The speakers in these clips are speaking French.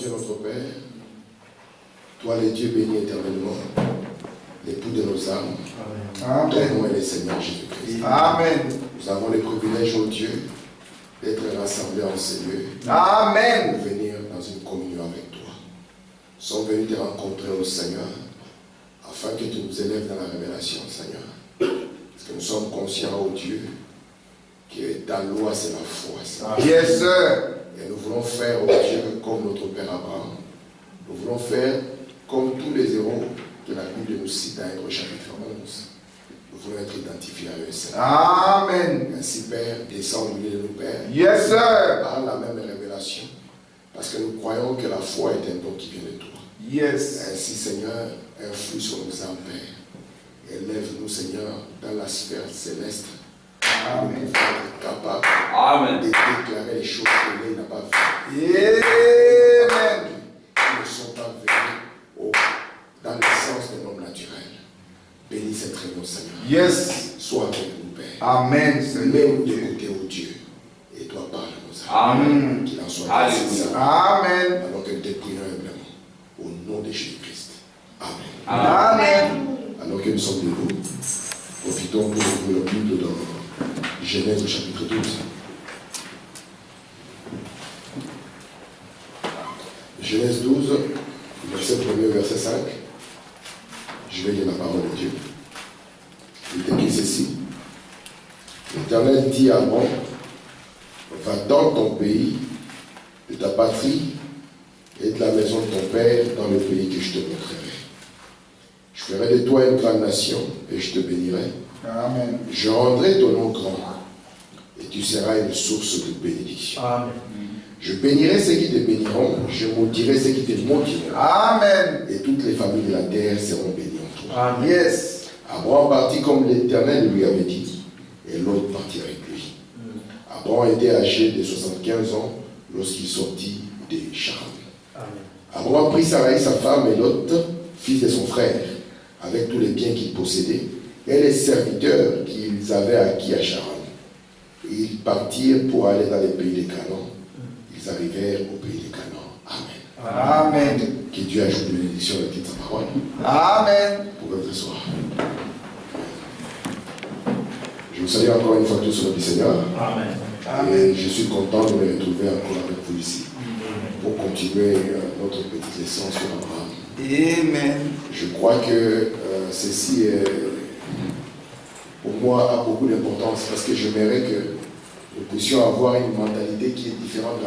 Dieu notre Père, toi les dieux bénis éternellement, l'époux de nos âmes, ton nom est le Seigneur Jésus-Christ. Amen. Nous avons le privilège, ô Dieu, d'être rassemblés en ces lieux. Amen. Pour venir dans une communion avec toi. Nous sommes venus te rencontrer, ô Seigneur, afin que tu nous élèves dans la révélation, Seigneur. Parce que nous sommes conscients, ô Dieu, que ta loi c'est la foi, Seigneur. Yes, sir. Et nous voulons faire, ô Dieu, comme notre Père Abraham. Nous voulons faire comme tous les héros que la Bible nous cite dans Hébreux chapitre 11. Nous voulons être identifiés à eux, Seigneur. Amen. Ainsi, Père, descends au milieu de nous, Père. Yes, sir. Par la même révélation. Parce que nous croyons que la foi est un don qui vient de toi. Yes. Ainsi, Seigneur, influe sur nos âmes, Père. Élève-nous, Seigneur, dans la sphère céleste. Amen. Pour être capable de déclarer les choses que l'œil n'a pas vues. Amen. Qui ne sont pas venus dans l'essence de l'homme naturel. Bénis cette réunion, Seigneur. Yes. Sois avec nous, Père. Amen, Seigneur. Mets-nous de côté, ô Dieu. Et toi, parle à nos âmes. Amen. Qu'il en soit Alléluia. ainsi. Amen. Alors que nous te prions humblement. Au nom de Jésus-Christ. Amen. Amen. Alors que nous sommes debout, profitons pour ouvrir la Bible dans Genèse chapitre 12. Genèse 12, verset 1er, verset 5. Je vais lire la parole de Dieu. Il est écrit ceci. L'Éternel dit à Abraham, va dans ton pays, de ta patrie et de la maison de ton père dans le pays que je te montrerai. Je ferai de toi une grande nation et je te bénirai. Amen. Je rendrai ton nom grand et tu seras une source de bénédiction. Amen. Je bénirai ceux qui te béniront, je maudirai ceux qui te maudiront. Amen. Et toutes les familles de la terre seront bénies en toi. Amen. Yes. Abraham partit comme l'Éternel lui avait dit, et l'autre partit avec lui. Abraham était âgé de 75 ans lorsqu'il sortit de Charan. Abraham prit Sarai, sa femme, et Lot, fils de son frère, avec tous les biens qu'il possédait, et les serviteurs qu'ils avaient acquis à Charan. Ils partirent pour aller dans les pays de Canaan. Ils arrivèrent au pays de Canaan. Amen. Amen. Que Dieu ajoute une bénédiction à toute sa parole. Amen. Pour votre soir. Je vous salue encore une fois tous sur le Seigneur. Amen. Et je suis content de me retrouver encore avec vous ici pour continuer notre petite leçon sur Abraham. Amen. Je crois que ceci, pour moi, a beaucoup d'importance parce que j'aimerais que nous puissions avoir une mentalité qui est différente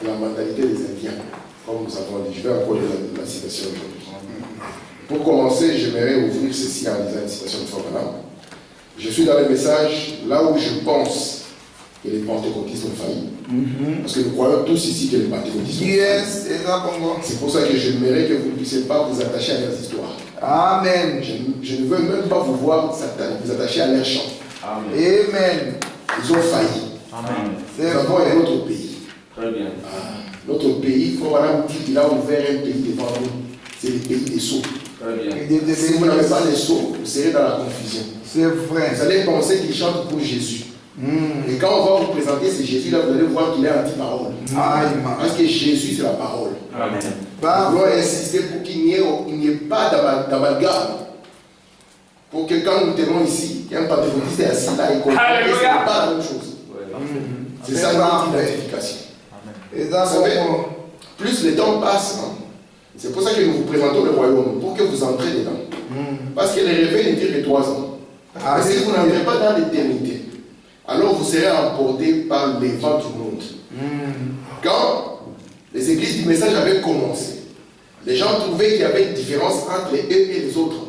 de la mentalité des Indiens, comme nous avons dit. Je vais encore lire la citation aujourd'hui. Pour commencer, j'aimerais ouvrir ceci en lisant une citation de Frère. Je suis dans le message là où je pense que les pentecôtistes ont failli. Parce que nous croyons tous ici que les pentecôtistes ont failli. Yes, exactement. C'est pour ça que j'aimerais que vous ne puissiez pas vous attacher à leurs histoires. Amen. Je ne veux même pas vous voir vous attacher à leurs chants. Amen. Ils ont failli. Amen. Nous avons un autre pays. Très bien. Notre pays, comme Madame dit qu'il a ouvert un pays devant nous, c'est le pays des sots. Très bien. Si vous n'avez pas les sots, vous serez dans la confusion. C'est vrai. Vous allez penser qu'ils chantent pour Jésus. Et quand on va vous présenter ce Jésus-là, vous allez voir qu'il est anti-parole. Parce que Jésus, c'est la parole. Amen. Nous voulons insister pour qu'il n'y ait pas d'amalgame. Pour que quand nous tenons ici, qu'un pentecôtiste est assis là, il comprend que ce n'est pas la même chose. C'est ça notre identification. Vous savez, plus le temps passe, c'est pour ça que nous vous présentons le royaume, pour que vous entrez dedans. Parce que les réveils ne durent que 3 ans. Et si vous n'entrez pas dans l'éternité, alors vous serez emportés par les vents du monde. Quand les églises du message avaient commencé, les gens trouvaient qu'il y avait une différence entre eux et les autres.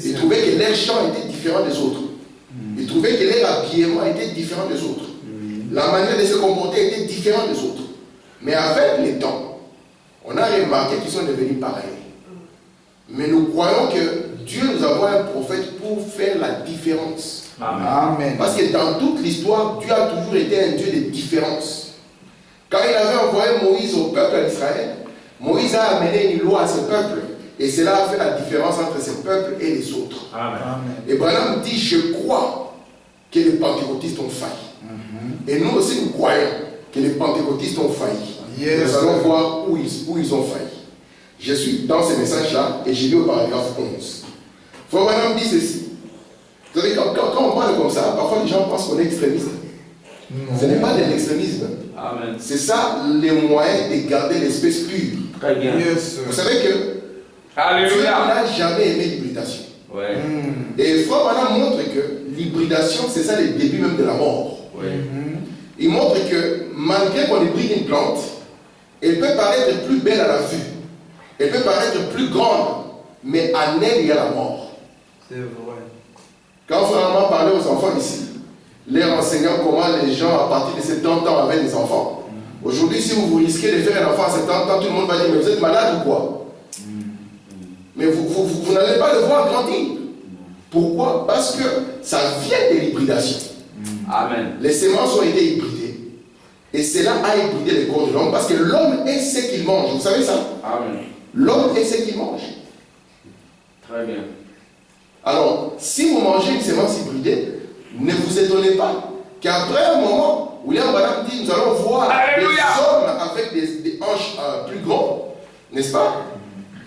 Ils trouvaient que leur chant était différent des autres. Ils trouvaient que leur habillement était différent des autres. La manière de se comporter était différente des autres. Mais avec le temps, on a remarqué qu'ils sont devenus pareils. Mais nous croyons que Dieu nous a envoyé un prophète pour faire la différence. Amen. Parce que dans toute l'histoire, Dieu a toujours été un Dieu de différence. Quand il avait envoyé Moïse au peuple d'Israël, Moïse a amené une loi à ce peuple. Et cela a fait la différence entre ce peuple et les autres. Amen. Et Branham dit, je crois que les pentecôtistes ont failli. Et nous aussi, nous croyons que les pentecôtistes ont failli. Yes. Nous allons voir où ils ont failli. Je suis dans ces messages-là et j'ai lu au paragraphe 11. Frère Branham dit ceci. Vous savez, quand on parle comme ça, parfois les gens pensent qu'on est extrémiste. Non. Ce n'est pas de l'extrémisme. Amen. C'est ça les moyens de garder l'espèce pure. Très bien. Yes. Vous savez que Dieu Alléluia. n'a jamais aimé l'hybridation. Ouais. Et Frère Branham montre que l'hybridation, c'est ça le début même de la mort. Ouais. Il montre que malgré qu'on hybride une plante, elle peut paraître plus belle à la vue. Elle peut paraître plus grande, mais en elle, il y a la mort. C'est vrai. Quand Frère Branham parlait aux enfants ici, les enseignant comment les gens à partir de 70 ans avaient des enfants. Aujourd'hui, si vous risquez de faire un enfant à 70 ans, tout le monde va dire, mais vous êtes malade ou quoi? Mais vous n'allez pas le voir grandir. Pourquoi? Parce que ça vient de l'hybridation. Amen. Les semences ont été hybridées. Et cela a hybridé le corps de l'homme parce que l'homme est ce qu'il mange. Vous savez ça? Amen. L'homme est ce qu'il mange. Très bien. Alors, si vous mangez une semence hybridée, ne vous étonnez pas qu'après un moment, William Branham dit, nous allons voir Alléluia. des hommes avec des hanches plus grandes, n'est-ce pas?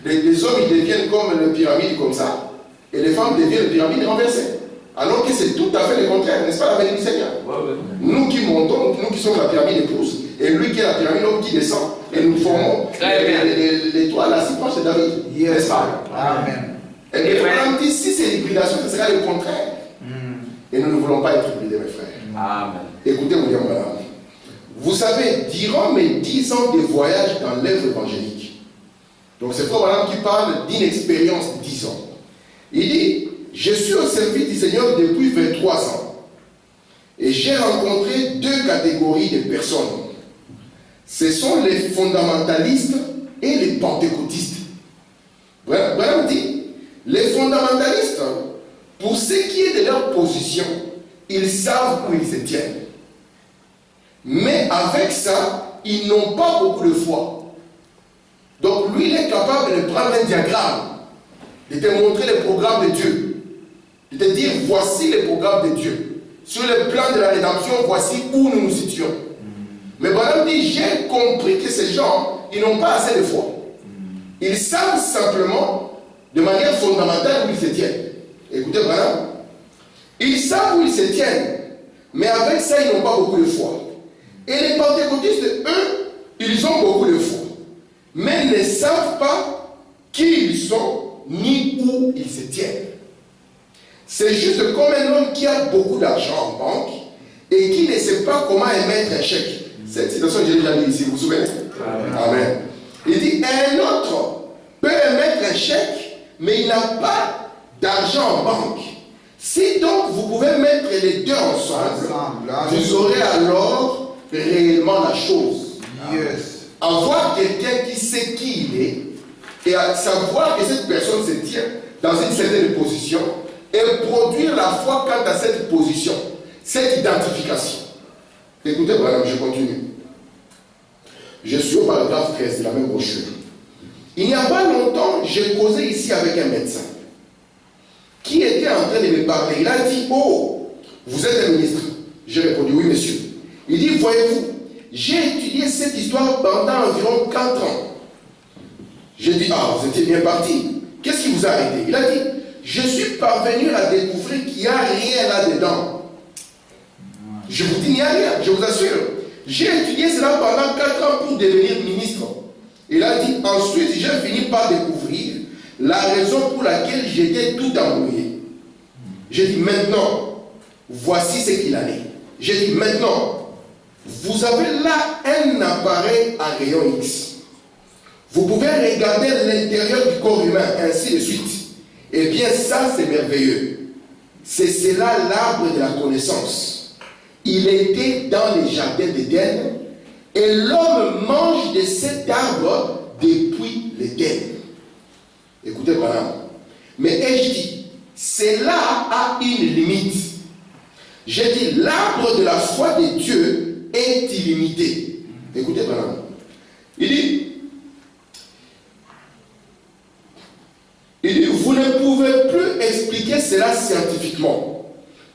Les hommes, ils deviennent comme une pyramide comme ça, et les femmes deviennent une pyramide renversée. Alors que c'est tout à fait le contraire, n'est-ce pas, la venue du Seigneur? Ouais, ouais. Nous qui montons, nous qui sommes la pyramide épouse, et lui qui est la pyramide homme qui descend, et nous formons l'étoile, la branche de David, n'est-ce pas? Amen. Et le Branham dit, si c'est l'hybridation, ce sera le contraire. Et nous ne voulons pas être hybridés, mes frères. Amen. Écoutez, William Branham. Vous savez, durant mes 10 ans de voyage dans l'œuvre évangélique, donc c'est Frère Branham qui parle d'une expérience de 10 ans. Il dit, je suis au service du Seigneur depuis 23 ans. Et j'ai rencontré 2 catégories de personnes. Ce sont les fondamentalistes et les pentecôtistes. Branham dit, les fondamentalistes, pour ce qui est de leur position, ils savent où ils se tiennent. Mais avec ça, ils n'ont pas beaucoup de foi. Donc lui, il est capable de prendre un diagramme, de te montrer le programme de Dieu, de te dire, voici le programme de Dieu. Sur le plan de la rédemption, voici où nous nous situons. Mais Branham dit, j'ai compris que ces gens, ils n'ont pas assez de foi. Ils savent simplement, de manière fondamentale, où ils se tiennent. Écoutez, Branham, ils savent où ils se tiennent, mais avec ça, ils n'ont pas beaucoup de foi. Et les pentecôtistes, eux, ils ont beaucoup de foi, mais ne savent pas qui ils sont, ni où ils se tiennent. C'est juste comme un homme qui a beaucoup d'argent en banque et qui ne sait pas comment émettre un chèque. Cette citation, j'ai déjà lu ici, vous vous souvenez? Amen. Il dit, un autre peut émettre un chèque, mais il n'a pas d'argent en banque. Si donc vous pouvez mettre les deux ensemble, vous aurez alors réellement la chose. Yes. Avoir quelqu'un qui sait qui il est et à savoir que cette personne se tient dans une certaine position et produire la foi quant à cette position, cette identification. Écoutez, voilà, je continue. Je suis au paragraphe 13 de la même brochure. Il n'y a pas longtemps, j'ai causé ici avec un médecin qui était en train de me parler. Il a dit, oh, vous êtes un ministre? J'ai répondu, oui, monsieur. Il dit, voyez-vous, j'ai étudié cette histoire pendant environ 4 ans. J'ai dit, ah, vous étiez bien parti. Qu'est-ce qui vous a arrêté? Il a dit, je suis parvenu à découvrir qu'il n'y a rien là-dedans. Je vous dis, il n'y a rien, je vous assure. J'ai étudié cela pendant 4 ans pour devenir ministre. Il a dit, ensuite, j'ai fini par découvrir la raison pour laquelle j'étais tout embrouillé. J'ai dit, maintenant, voici ce qu'il en est. J'ai dit, maintenant, vous avez là un appareil à rayon X. Vous pouvez regarder l'intérieur du corps humain, ainsi de suite. Eh bien, ça, c'est merveilleux. C'est cela l'arbre de la connaissance. Il était dans les jardins d'Éden, et l'homme mange de cet arbre depuis l'Éden. Écoutez, Branham. Mais ai-je dit, cela a une limite. J'ai dit, l'arbre de la foi de Dieu est illimité. Écoutez, Branham. Il dit, vous ne pouvez plus expliquer cela scientifiquement.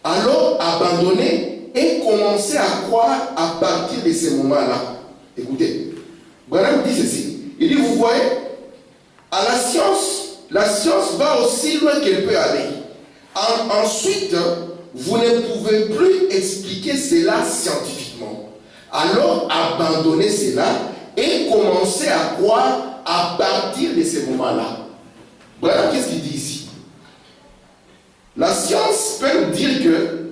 Alors, abandonnez et commencez à croire à partir de ces moments-là. Écoutez, Branham dit ceci. Il dit, vous voyez, à la science va aussi loin qu'elle peut aller. Ensuite, vous ne pouvez plus expliquer cela scientifiquement. Alors, abandonnez cela et commencez à croire à partir de ces moments-là. Voilà, qu'est-ce qu'il dit ici? La science peut nous dire que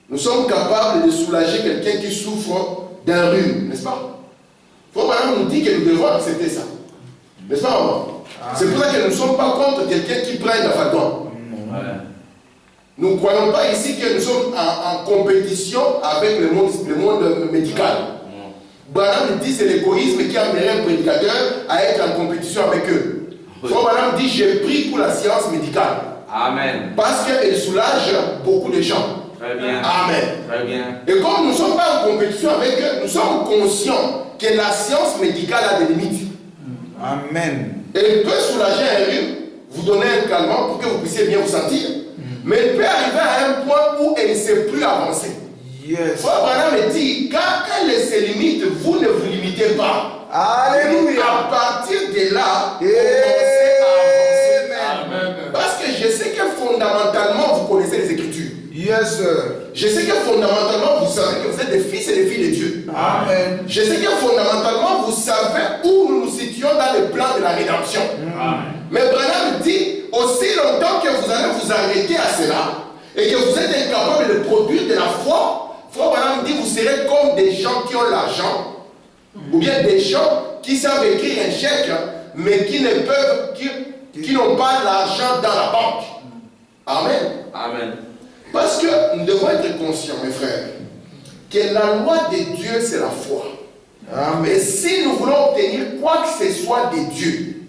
nous sommes capables de soulager quelqu'un qui souffre d'un rhume, n'est-ce pas? Frère Branham nous dit que nous devons accepter ça. N'est-ce pas, maman? C'est pour ça que nous ne sommes pas contre quelqu'un qui prend la fadon. Nous ne croyons pas ici que nous sommes en compétition avec le monde médical. Branham dit que c'est l'égoïsme qui amènerait un prédicateur à être en compétition avec eux. Frère Branham dit, j'ai pris pour la science médicale. Amen. Parce qu'elle soulage beaucoup de gens. Très bien. Amen. Très bien. Et comme nous ne sommes pas en compétition avec eux, nous sommes conscients que la science médicale a des limites. Amen. Elle peut soulager un rhume, vous donner un calmant pour que vous puissiez bien vous sentir. Mais elle peut arriver à un point où elle ne sait plus avancer. Yes. Frère Branham dit, quand elle se limite, vous ne vous limitez pas. Alléluia. À partir de là, Amen. commencez à avancer. Amen. Parce que je sais que fondamentalement, vous connaissez les Écritures. Yes, sir. Je sais que fondamentalement, vous savez que vous êtes des fils et des filles de Dieu. Amen. Je sais que fondamentalement, vous savez où nous nous situons dans le plan de la rédemption. Amen. Mais Branham dit, aussi longtemps que vous allez vous arrêter à cela, et que vous êtes incapable de produire de la foi, Frère Branham dit, vous serez comme des gens qui ont l'argent, ou bien des gens qui savent écrire un chèque, mais qui ne peuvent, qui n'ont pas l'argent dans la banque. Amen. Amen. Parce que nous devons être conscients, mes frères, que la loi de Dieu, c'est la foi. Amen. Et si nous voulons obtenir quoi que ce soit de Dieu,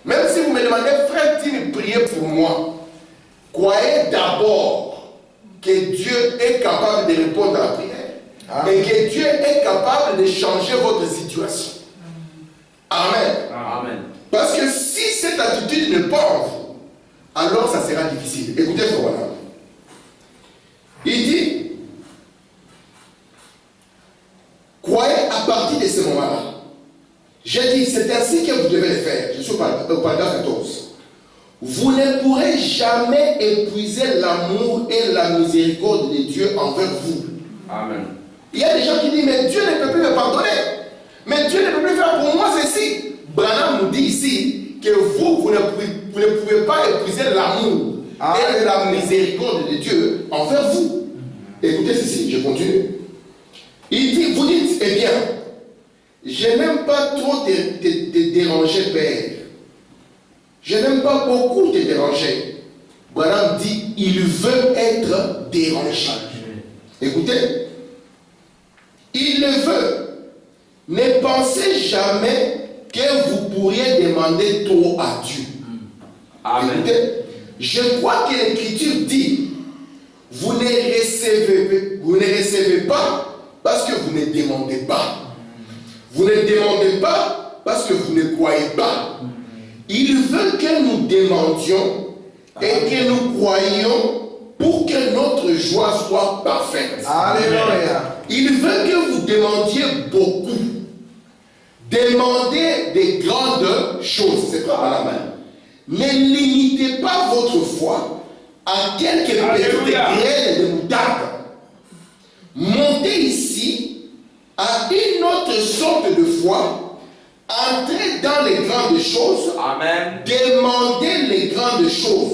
même si vous me demandez, frère Tim, priez pour moi, croyez d'abord que Dieu est capable de répondre à la prière. Amen. Et que Dieu est capable de changer votre situation. Amen. Amen. Parce que si cette attitude n'est pas en vous, alors ça sera difficile. Écoutez, voilà. Il dit, croyez à partir de ce moment-là. J'ai dit, c'est ainsi que vous devez le faire. Je suis au paragraphe 14. Vous ne pourrez jamais épuiser l'amour et la miséricorde de Dieu envers vous. Amen. Il y a des gens qui disent, mais Dieu ne peut plus me pardonner. Mais Dieu ne peut plus faire pour moi ceci. Branham nous dit ici que vous ne pouvez pas épuiser l'amour et la miséricorde de Dieu envers vous. Écoutez ceci, je continue. Il dit, vous dites, eh bien, je n'aime pas trop te déranger, Père. Je n'aime pas beaucoup te déranger. Branham dit, il veut être dérangé. Écoutez, il le veut. Ne pensez jamais que vous pourriez demander trop à Dieu. Amen. Écoutez, je crois que l'Écriture dit, vous ne recevez pas parce que vous ne demandez pas. Vous ne demandez pas parce que vous ne croyez pas. Il veut que nous demandions et que nous croyions pour que notre joie soit parfaite. Alléluia. Il veut que vous demandiez beaucoup. Demandez des grandes choses. C'est pas à la main. Ne limitez pas votre foi à quelques petites graines de moutarde. Montez ici à une autre sorte de foi. Entrez dans les grandes choses. Amen. Demandez les grandes choses.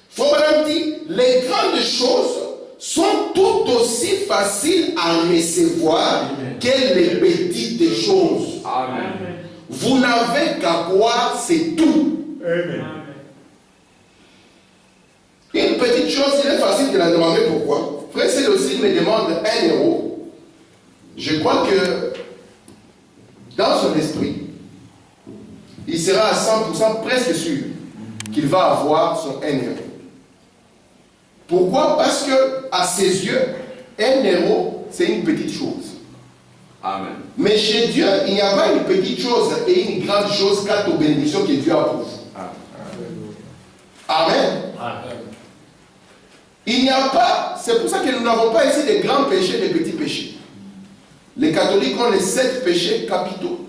Frère dit, les grandes choses sont tout aussi faciles à recevoir que les petites choses. Amen. Vous n'avez qu'à croire, c'est tout. Amen. Une petite chose, il est facile de la demander. Pourquoi? Frère Célocine me demande 1 euro. Je crois que dans son esprit, il sera à 100% presque sûr qu'il va avoir son 1 euro. Pourquoi? Parce que à ses yeux, 1 euro, c'est une petite chose. Amen. Mais chez Dieu, il n'y a pas une petite chose et une grande chose quant aux bénédictions que Dieu a pour vous. Amen. Amen. Il n'y a pas, c'est pour ça que nous n'avons pas ici des grands péchés et des petits péchés. Les catholiques ont les 7 péchés capitaux.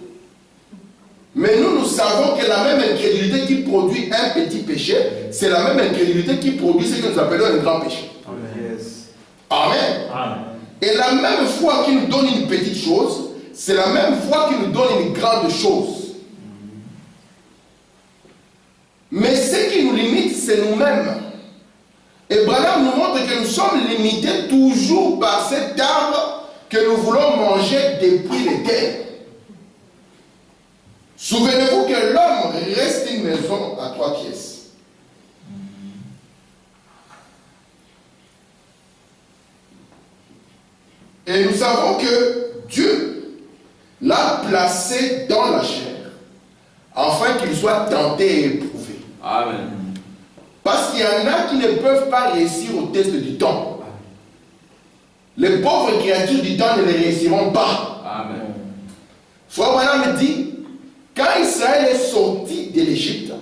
Mais nous savons que la même incrédulité qui produit un petit péché, c'est la même incrédulité qui produit ce que nous appelons un grand péché. Amen. Amen. Et la même foi qui nous donne une petite chose, c'est la même foi qui nous donne une grande chose. Mais ce qui nous limite, c'est nous-mêmes. Et Branham nous montre que nous sommes limités toujours par cet arbre que nous voulons manger depuis l'éternel. Souvenez-vous que l'homme reste une maison à 3 pièces. Et nous savons que Dieu l'a placé dans la chair afin qu'il soit tenté et éprouvé. Amen. Parce qu'il y en a qui ne peuvent pas réussir au test du temps. Les pauvres créatures du temps ne les réussiront pas. Amen. Frère Branham me dit, quand Israël est sorti de l'Égypte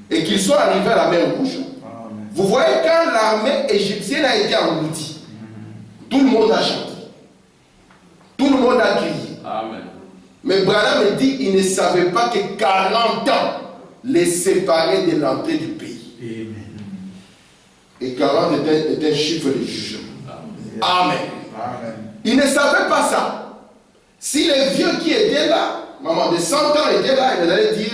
et qu'ils sont arrivés à la mer Rouge, vous voyez quand l'armée égyptienne a été engloutie, tout le monde a chanté. Tout le monde a crié. Amen. Mais Branham me dit, il ne savait pas que 40 ans les séparaient de l'entrée du pays. Amen. Et 40 était un chiffre de jugement. Amen. Amen. Il ne savait pas ça. Si les vieux qui étaient là, maman de 100 ans étaient là, ils allaient dire,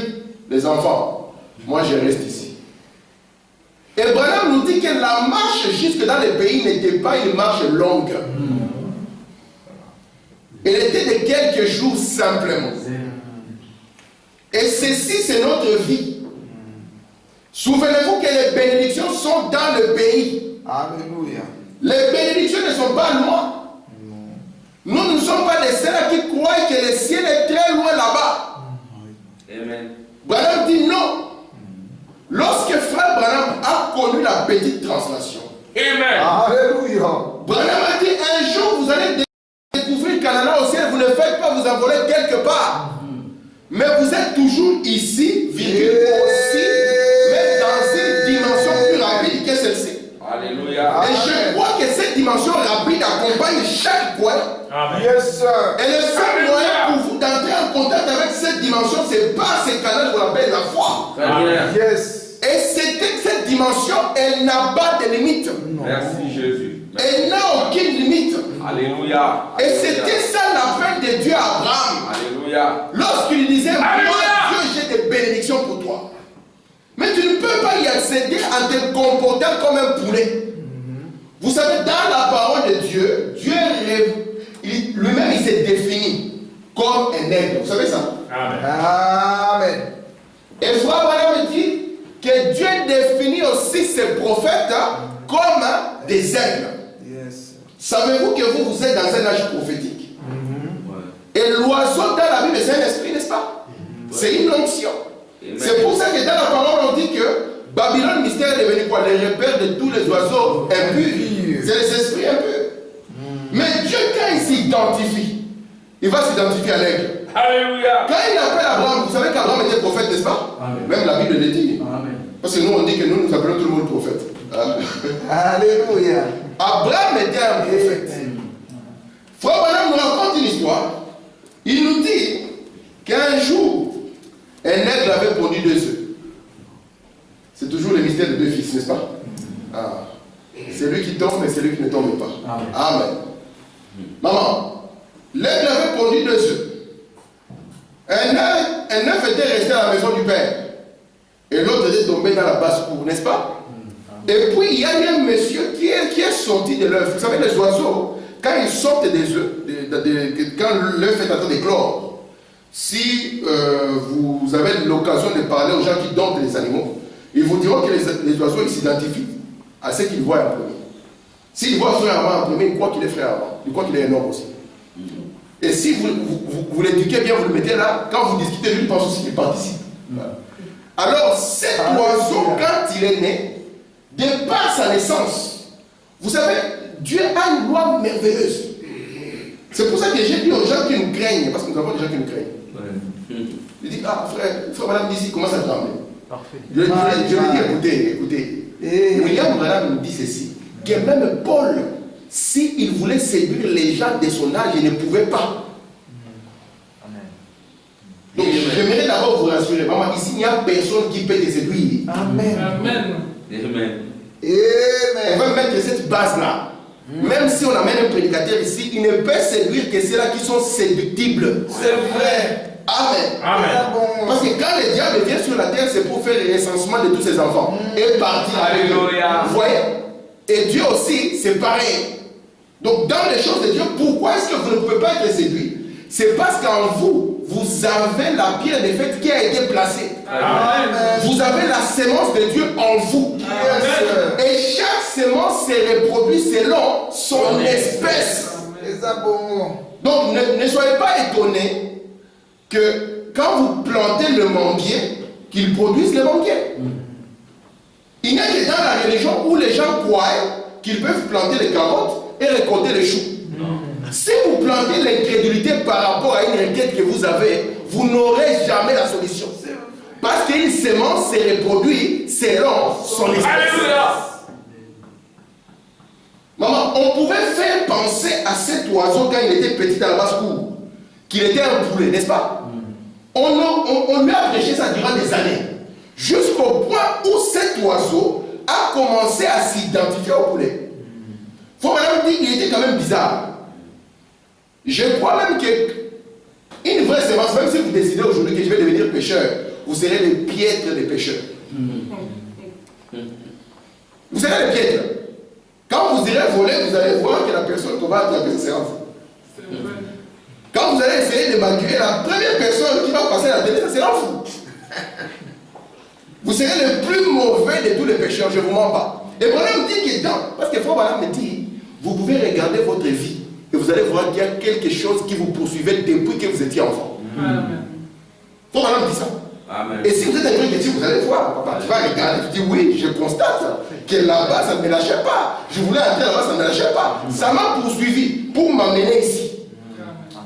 les enfants, moi je reste ici. Et Branham nous dit que la marche jusque dans le pays n'était pas une marche longue. Elle était de quelques jours simplement. Et ceci, c'est notre vie. Souvenez-vous que les bénédictions sont dans le pays. Alléluia. Les bénédictions ne sont pas loin. Nous ne sommes pas des seuls qui croient que le ciel est très loin là-bas. Amen. Branham dit non. Lorsque frère Branham a connu la petite translation, Amen. Alléluia. Branham a dit un jour vous allez découvrir Canada au ciel, vous ne faites pas vous envoler quelque part. Mais vous êtes toujours ici, virgule aussi, mais dans une dimension plus rapide que celle-ci. Alléluia. Et je crois que cette dimension rapide accompagne chaque coin. Amen. Yes, sir. Et le seul moyen pour vous d'entrer en contact avec cette dimension, c'est par ces canaux qu'on appelle la foi. Amen. Yes. Et cette dimension, elle n'a pas de limite. Merci Jésus. Elle n'a aucune limite. Alléluia. Et c'était ça l'appel de Dieu à Abraham. Alléluia. Lorsqu'il disait, moi Alléluia. Dieu, j'ai des bénédictions pour toi. Mais tu ne peux pas y accéder en te comportant comme un poulet. Vous savez, dans la parole de Dieu, Dieu lui-même, il s'est défini comme un aigle. Vous savez ça? Amen. Amen. Et frère Branham dit que Dieu définit aussi ses prophètes comme des aigles. Yes. Savez-vous que vous êtes dans un âge prophétique? Et l'oiseau dans la Bible, c'est un esprit, n'est-ce pas? C'est une onction. C'est pour ça que dans la parole, on dit que Babylone mystère est devenu quoi? Le repère de tous les oiseaux impurs. C'est les esprits impurs. Mais Dieu, quand il s'identifie, il va s'identifier à l'aigle. Alléluia. Quand il appelle Abraham, vous savez qu'Abraham était prophète, n'est-ce pas? Amen. Même la Bible le dit. Amen. Parce que nous, on dit que nous appelons tout le monde prophète. Alléluia. Abraham était un prophète. Frère Branham nous raconte une histoire. Il nous dit qu'un jour, un aigle avait pondu 2 œufs. C'est toujours le mystère de 2 fils, n'est-ce pas? C'est lui qui tombe, mais c'est lui qui ne tombe pas. Amen. Amen. Maman, l'aigle avait pondu 2 œufs. Un œuf était resté à la maison du père. Et l'autre était tombé dans la basse-cour, n'est-ce pas? Et puis il y a eu un monsieur qui est sorti de l'œuf. Vous savez, les oiseaux, quand ils sortent des œufs, quand l'œuf est en train d'éclore, si vous avez l'occasion de parler aux gens qui domptent les animaux, ils vous diront que les oiseaux ils s'identifient à ce qu'ils voient en premier. S'ils voient frère avant en premier, ils croient qu'il est frère avant. Ils croient qu'il est un homme aussi. Et si vous l'éduquez bien, vous le mettez là, quand vous discutez, lui, il pense aussi qu'il participe. Alors, cet oiseau, quand il est né, de par sa naissance, vous savez, Dieu a une loi merveilleuse. C'est pour ça que j'ai dit aux gens qui nous craignent, parce que nous avons des gens qui nous craignent. Il dit, ah frère Madame d'ici, comment ça tremble? Parfait. Je lui dis, écoutez. William Branham nous dit ceci, que même Paul, s'il voulait séduire les gens de son âge, il ne pouvait pas. Donc, j'aimerais d'abord rassurer. Maman, ici, il n'y a personne qui peut te séduire. Amen. Amen. Amen. On va mettre cette base-là. Même si on amène un prédicateur ici, il ne peut séduire que ceux-là qui sont séductibles. C'est vrai. Amen. Amen. Parce que quand le diable vient sur la terre, c'est pour faire le recensement de tous ses enfants. Et partir. Alléluia. Vous voyez? Et Dieu aussi, c'est pareil. Donc dans les choses de Dieu, pourquoi est-ce que vous ne pouvez pas être séduit? C'est parce qu'en vous, vous avez la pierre de fait qui a été placée. Amen. Vous avez la sémence de Dieu en vous. Amen. Et chaque sémence se reproduit selon son espèce. Donc ne soyez pas étonnés que quand vous plantez le manguier, qu'il produise le manguier. Il n'y a que dans la religion où les gens croient qu'ils peuvent planter les carottes et récolter les choux. Si vous plantez l'incrédulité par rapport à une requête que vous avez, vous n'aurez jamais la solution. Parce qu'une sémence se reproduit selon son espèce. Alléluia. Maman, on pouvait faire penser à cet oiseau quand il était petit dans la basse-cour, qu'il était un poulet, n'est-ce pas? On lui a prêché ça durant des années. Jusqu'au point où cet oiseau a commencé à s'identifier au poulet. Faut madame dire qu'il était quand même bizarre. Je crois même qu'une vraie sémence, même si vous décidez aujourd'hui que je vais devenir pêcheur, vous serez les piètres des pêcheurs. Vous serez les piètres. Quand vous irez voler, vous allez voir que la personne qu'on va attraper, c'est sera vous. Quand vous allez essayer de m'accueillir, la première personne qui va passer à la télé, ça sera vous. Vous serez le plus mauvais de tous les pécheurs, je ne vous mens pas. Et Branham dit que parce que Frère Branham me dit, vous pouvez regarder votre vie et vous allez voir qu'il y a quelque chose qui vous poursuivait depuis que vous étiez enfant. Frère Branham dit ça. Amen. Et si vous êtes un vrai chrétien, vous allez voir, papa, tu vas regarder, tu dis oui, je constate que là-bas ça ne me lâchait pas. Je voulais entrer là-bas, ça ne me lâchait pas. Ça m'a poursuivi pour m'amener ici.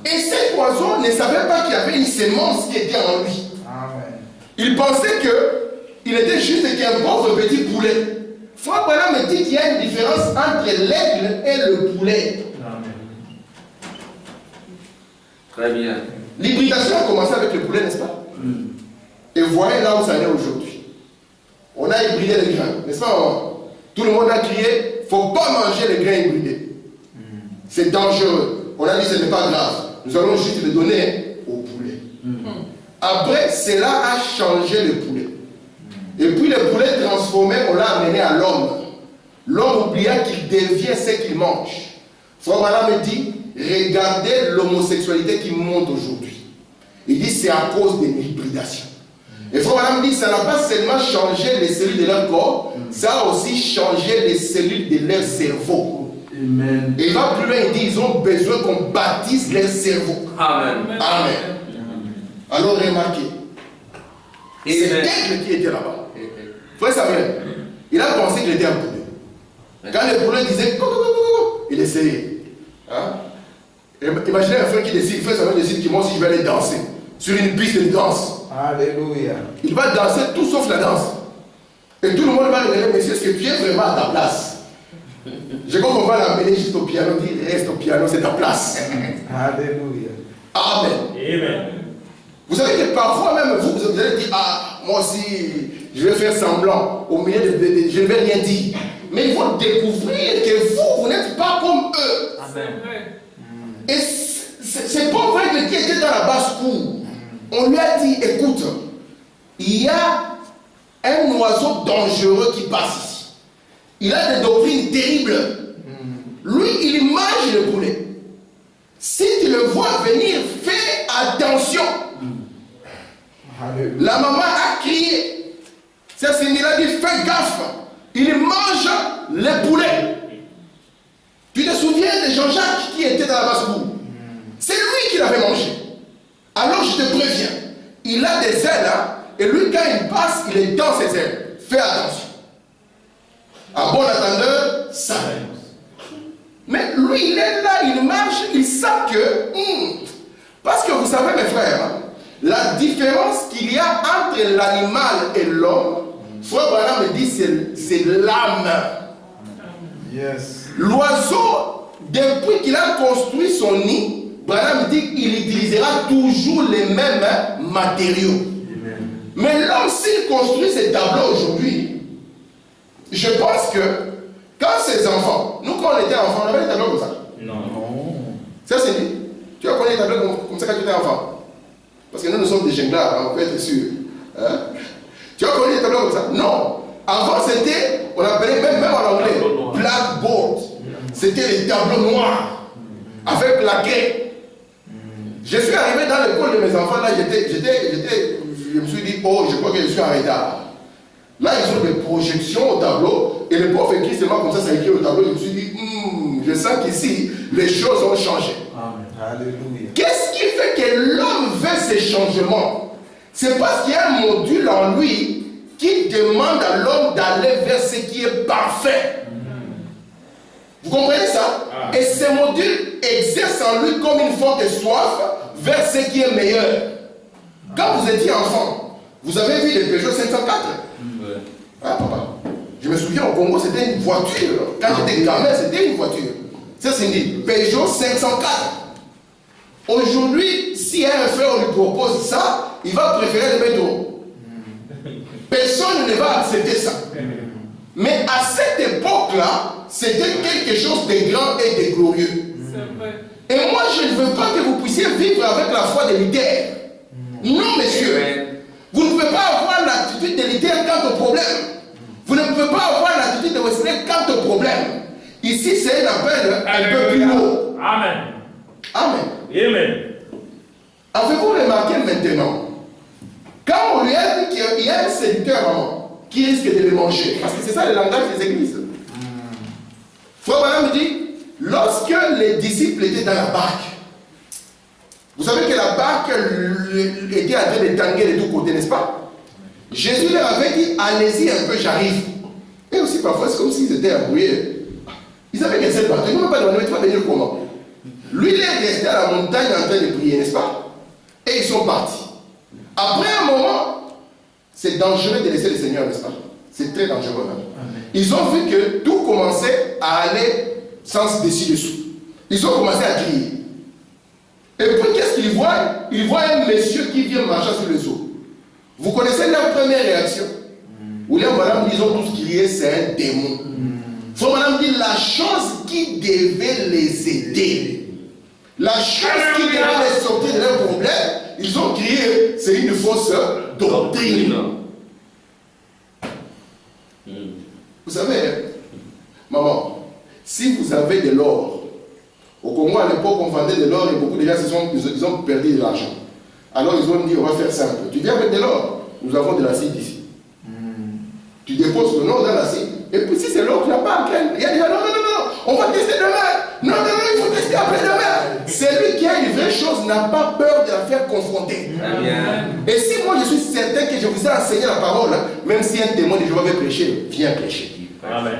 Et cet oiseau ne savait pas qu'il y avait une sémence qui était en lui. Amen. Il pensait qu'il était juste qu'un pauvre petit poulet. Frère Branham me dit qu'il y a une différence entre l'aigle et le poulet. Amen. Très bien. L'hybridation a commencé avec le poulet, n'est-ce pas? Et voyez là où ça en est aujourd'hui. On a hybridé les grains, n'est-ce pas? Tout le monde a crié, il ne faut pas manger les grains hybridés. C'est dangereux. On a dit ce n'est pas grave. Nous allons juste le donner au poulet. Après, cela a changé le poulet. Et puis le poulet transformé, on l'a amené à l'homme. L'homme oublia qu'il devient ce qu'il mange. Frère Branham me dit, regardez l'homosexualité qui monte aujourd'hui. Il dit c'est à cause de l'hybridation. Et Frère Branham dit ça n'a pas seulement changé les cellules de leur corps, ça a aussi changé les cellules de leur cerveau. Amen. Et il va plus loin, il dit ils ont besoin qu'on baptise leur cerveau. Amen. Amen. Alors remarquez, c'est l'aigle qui était là-bas. Frère Samuel, il a pensé qu'il était un poulet. Quand le poulet disait il essayait. Hein? Imaginez un frère qui décide, Frère Samuel décide que moi aussi je vais aller danser sur une piste de danse. Alléluia. Il va danser tout sauf la danse. Et tout le monde va regarder, monsieur, est-ce que tu es vraiment à ta place? Je crois qu'on va l'amener juste au piano, dire reste au piano, c'est ta place. Alléluia. Amen. Amen. Vous savez que parfois même vous allez dire, ah, moi aussi, je vais faire semblant, au milieu de je ne vais rien dire. Mais il faut découvrir que vous n'êtes pas comme eux. Amen. Et c'est pas vrai que qui était dans la basse-cour. On lui a dit, écoute, il y a un oiseau dangereux qui passe ici. Il a des doctrines terribles. Lui, il mange le poulet. Si tu le vois venir, fais attention. Alléluia. La maman a crié. C'est Cindy a dit, fais gaffe. Il mange le poulet. Tu te souviens de Jean-Jacques qui était dans la basse-cour? C'est lui qui l'avait mangé. Alors je te préviens, il a des ailes, hein, et lui quand il passe, il est dans ses ailes. Fais attention. À bon attendeur, ça. Mais lui, il est là, il marche, il sait que... parce que vous savez mes frères, hein, la différence qu'il y a entre l'animal et l'homme, Frère Branham me dit c'est l'âme. Yes. L'oiseau, depuis qu'il a construit son nid, Branham dit qu'il utilisera toujours les mêmes matériaux. Amen. Mais l'homme, s'il construit ses tableaux aujourd'hui, je pense que quand ses enfants, nous quand on était enfants, on avait des tableaux comme ça. Non. Ça c'est dit. Tu as connu des tableaux comme ça quand tu étais enfant. Parce que nous sommes des junglards, hein, on peut être sûr. Hein? Tu as connu des tableaux comme ça? Non. Avant c'était, on appelait même en anglais, blackboard. C'était les tableaux noirs, avec la craie. Je suis arrivé dans l'école de mes enfants, là je me suis dit, oh, je crois que je suis en retard. Là, ils ont des projections au tableau, et le prof écrit seulement comme ça écrit au tableau. Je me suis dit, je sens qu'ici, les choses ont changé. Alléluia. Qu'est-ce qui fait que l'homme veut ces changements? C'est parce qu'il y a un module en lui qui demande à l'homme d'aller vers ce qui est parfait. Vous comprenez ça? Et ce module exerce en lui comme une forte soif vers ce qui est meilleur. Quand vous étiez enfant, vous avez vu les Peugeot 504? Ah papa, je me souviens au Congo c'était une voiture. Quand j'étais gamin c'était une voiture. Ça c'est dit Peugeot 504. Aujourd'hui, si un frère lui propose ça, il va préférer le métro. Personne ne va accepter ça. Mais à cette époque-là, c'était quelque chose de grand et de glorieux. Et moi, je ne veux pas que vous puissiez vivre avec la foi de Luther. Non, monsieur. Vous ne pouvez pas avoir l'attitude de Luther quant au problème. Vous ne pouvez pas avoir l'attitude de Wesley quant au problème. Ici, c'est un appel un peu plus haut. Amen. Amen. Amen. Avez-vous remarqué maintenant, quand on lui a dit qu'il y a un séducteur qui risque de le manger, parce que c'est ça le langage des églises. Frère Branham me dit, lorsque les disciples étaient dans la barque, vous savez que la barque était en train de tanguer de tous côtés, n'est-ce pas? Jésus leur avait dit, allez-y un peu, j'arrive. Et aussi parfois, c'est comme s'ils étaient embrouillés. Ils savaient qu'il y a cette barque, ils n'ont pas demandé, tu vas venir comment? Lui, il est resté à la montagne en train de prier, n'est-ce pas? Et ils sont partis. Après un moment, c'est dangereux de laisser le Seigneur, n'est-ce pas? C'est très dangereux. Hein? Ils ont vu que tout commençait à aller sens dessus-dessous. Ils ont commencé à crier. Et puis qu'est-ce qu'ils voient? Ils voient un monsieur qui vient marcher sur les eaux. Vous connaissez leur première réaction? Ou les madame ils ont tous crié, c'est un démon. Faut madame dire la chose qui devait les aider. La chose qui devait les sortir de leur problème, ils ont crié, c'est une fausse doctrine. Vous savez, maman, si vous avez de l'or, au Congo à l'époque on vendait de l'or et beaucoup de gens ils ont perdu de l'argent. Alors ils ont dit on va faire simple. Tu viens avec de l'or, nous avons de l'acide ici. Tu déposes ton or dans l'acide. Et puis si c'est l'or, tu n'as pas à craindre. Il y a des gens, non, on va tester demain. Non, il faut tester après-demain. Celui qui a une vraie chose n'a pas peur de la faire confronter. Et si moi je suis certain que je vous ai enseigné la parole, même si un témoin de Jéhovah veut prêcher, viens prêcher. Amen.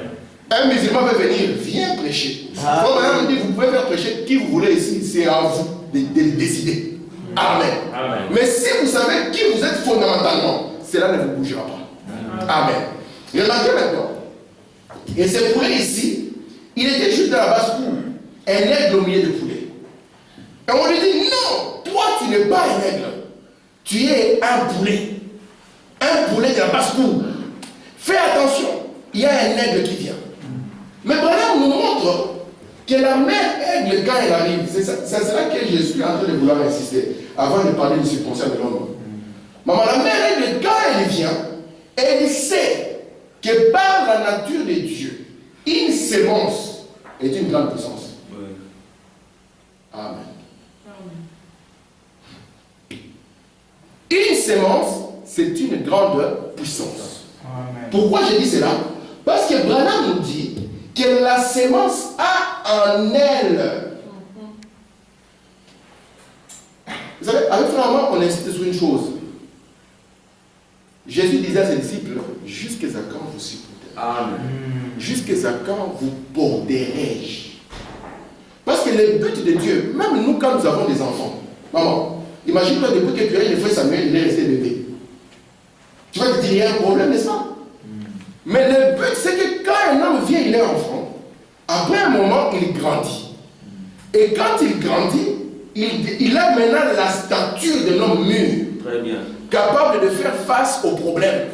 Un musulman veut venir, viens prêcher. Madame dit, vous pouvez faire prêcher qui vous voulez ici, c'est à vous de décider. Amen. Mais si vous savez qui vous êtes fondamentalement, cela ne vous bougera pas. Amen. Remarquez maintenant. Et c'est pour ici, il était juste dans la basse-cour, un aigle au milieu de poulet. Et on lui dit, non, toi tu n'es pas un aigle, tu es un poulet. Un poulet de la basse-cour. Fais attention, il y a un aigle qui vient. Mais Branham nous montre que la mère aigle, quand elle arrive, c'est là que je suis en train de vouloir insister, avant de parler du subconscient de l'homme. Maman, la mère aigle, quand elle vient, elle sait que par la nature de Dieu, une sémence est une grande puissance. Amen. Une sémence, c'est une grande puissance. Amen. Pourquoi je dis cela? Parce que Branham nous dit que la sémence a en elle. Vous savez, avec Frère, on insiste sur une chose. Jésus disait à ses disciples, jusqu'à quand vous supporterez? Amen. Jusqu'à quand vous borderai-je? Parce que le but de Dieu, même nous quand nous avons des enfants, maman, imagine-toi depuis que tu as eu le frère Samuel, il est resté bébé. Tu vas te dire, il y a un problème, n'est-ce pas? Mais le but, c'est que quand un homme vient, il est enfant, après un moment, il grandit. Et quand il grandit, il a maintenant la stature d'un homme mûr. Très bien. Capable de faire face aux problèmes.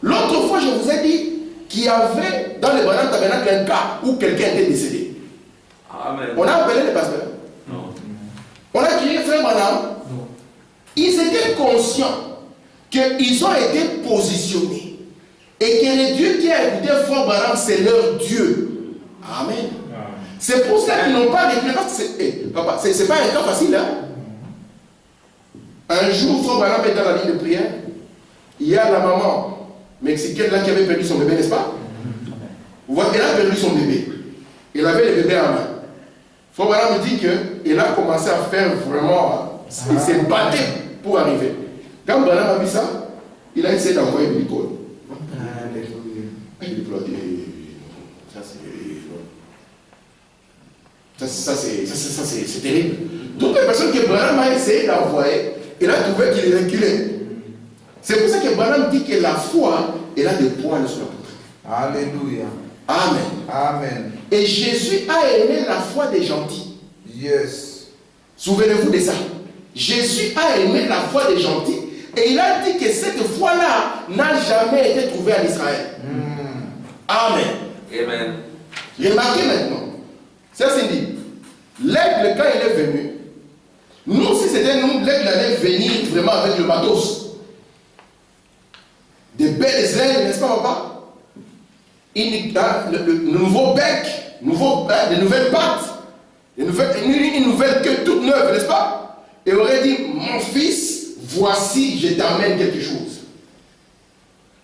L'autre fois, je vous ai dit qu'il y avait dans le Branham Tabernacle un cas où quelqu'un était décédé. Amen. On a appelé les pasteurs. Non. On a crié frère Branham. Ils étaient conscients qu'ils ont été positionnés et que le Dieu qui a écouté frère Branham, c'est leur Dieu. Amen. C'est pour ça qu'ils n'ont pas réclamé. Papa, c'est pas un cas facile, hein? Un jour, frère Branham est dans la ligne de prière. Il y a la maman mexicaine là qui avait perdu son bébé, n'est-ce pas? Vous voyez, elle a perdu son bébé. Elle avait le bébé en main. Frère Branham me dit qu'elle a commencé à faire vraiment. Il s'est battu pour arriver. Quand Branham a vu ça, il a essayé d'envoyer une icône. Il dit, ça c'est terrible. Toutes les personnes que Branham a essayé d'envoyer, il a trouvé qu'il est reculé. C'est pour ça que Branham dit que la foi, elle a des poils sur la poitrine. Alléluia. Amen. Amen. Et Jésus a aimé la foi des gentils. Yes. Souvenez-vous de ça. Jésus a aimé la foi des gentils et il a dit que cette foi-là n'a jamais été trouvée en Israël. Amen. Amen. Remarquez maintenant. Ça c'est dit. L'aigle, quand il est venu, nous, si c'était nous, l'aigle allait venir vraiment avec le matos. Des belles ailes, n'est-ce pas, papa? Le nouveau bec, de nouvelles pattes, une nouvelle queue toute neuve, n'est-ce pas? Et aurait dit, mon fils, voici, je t'amène quelque chose.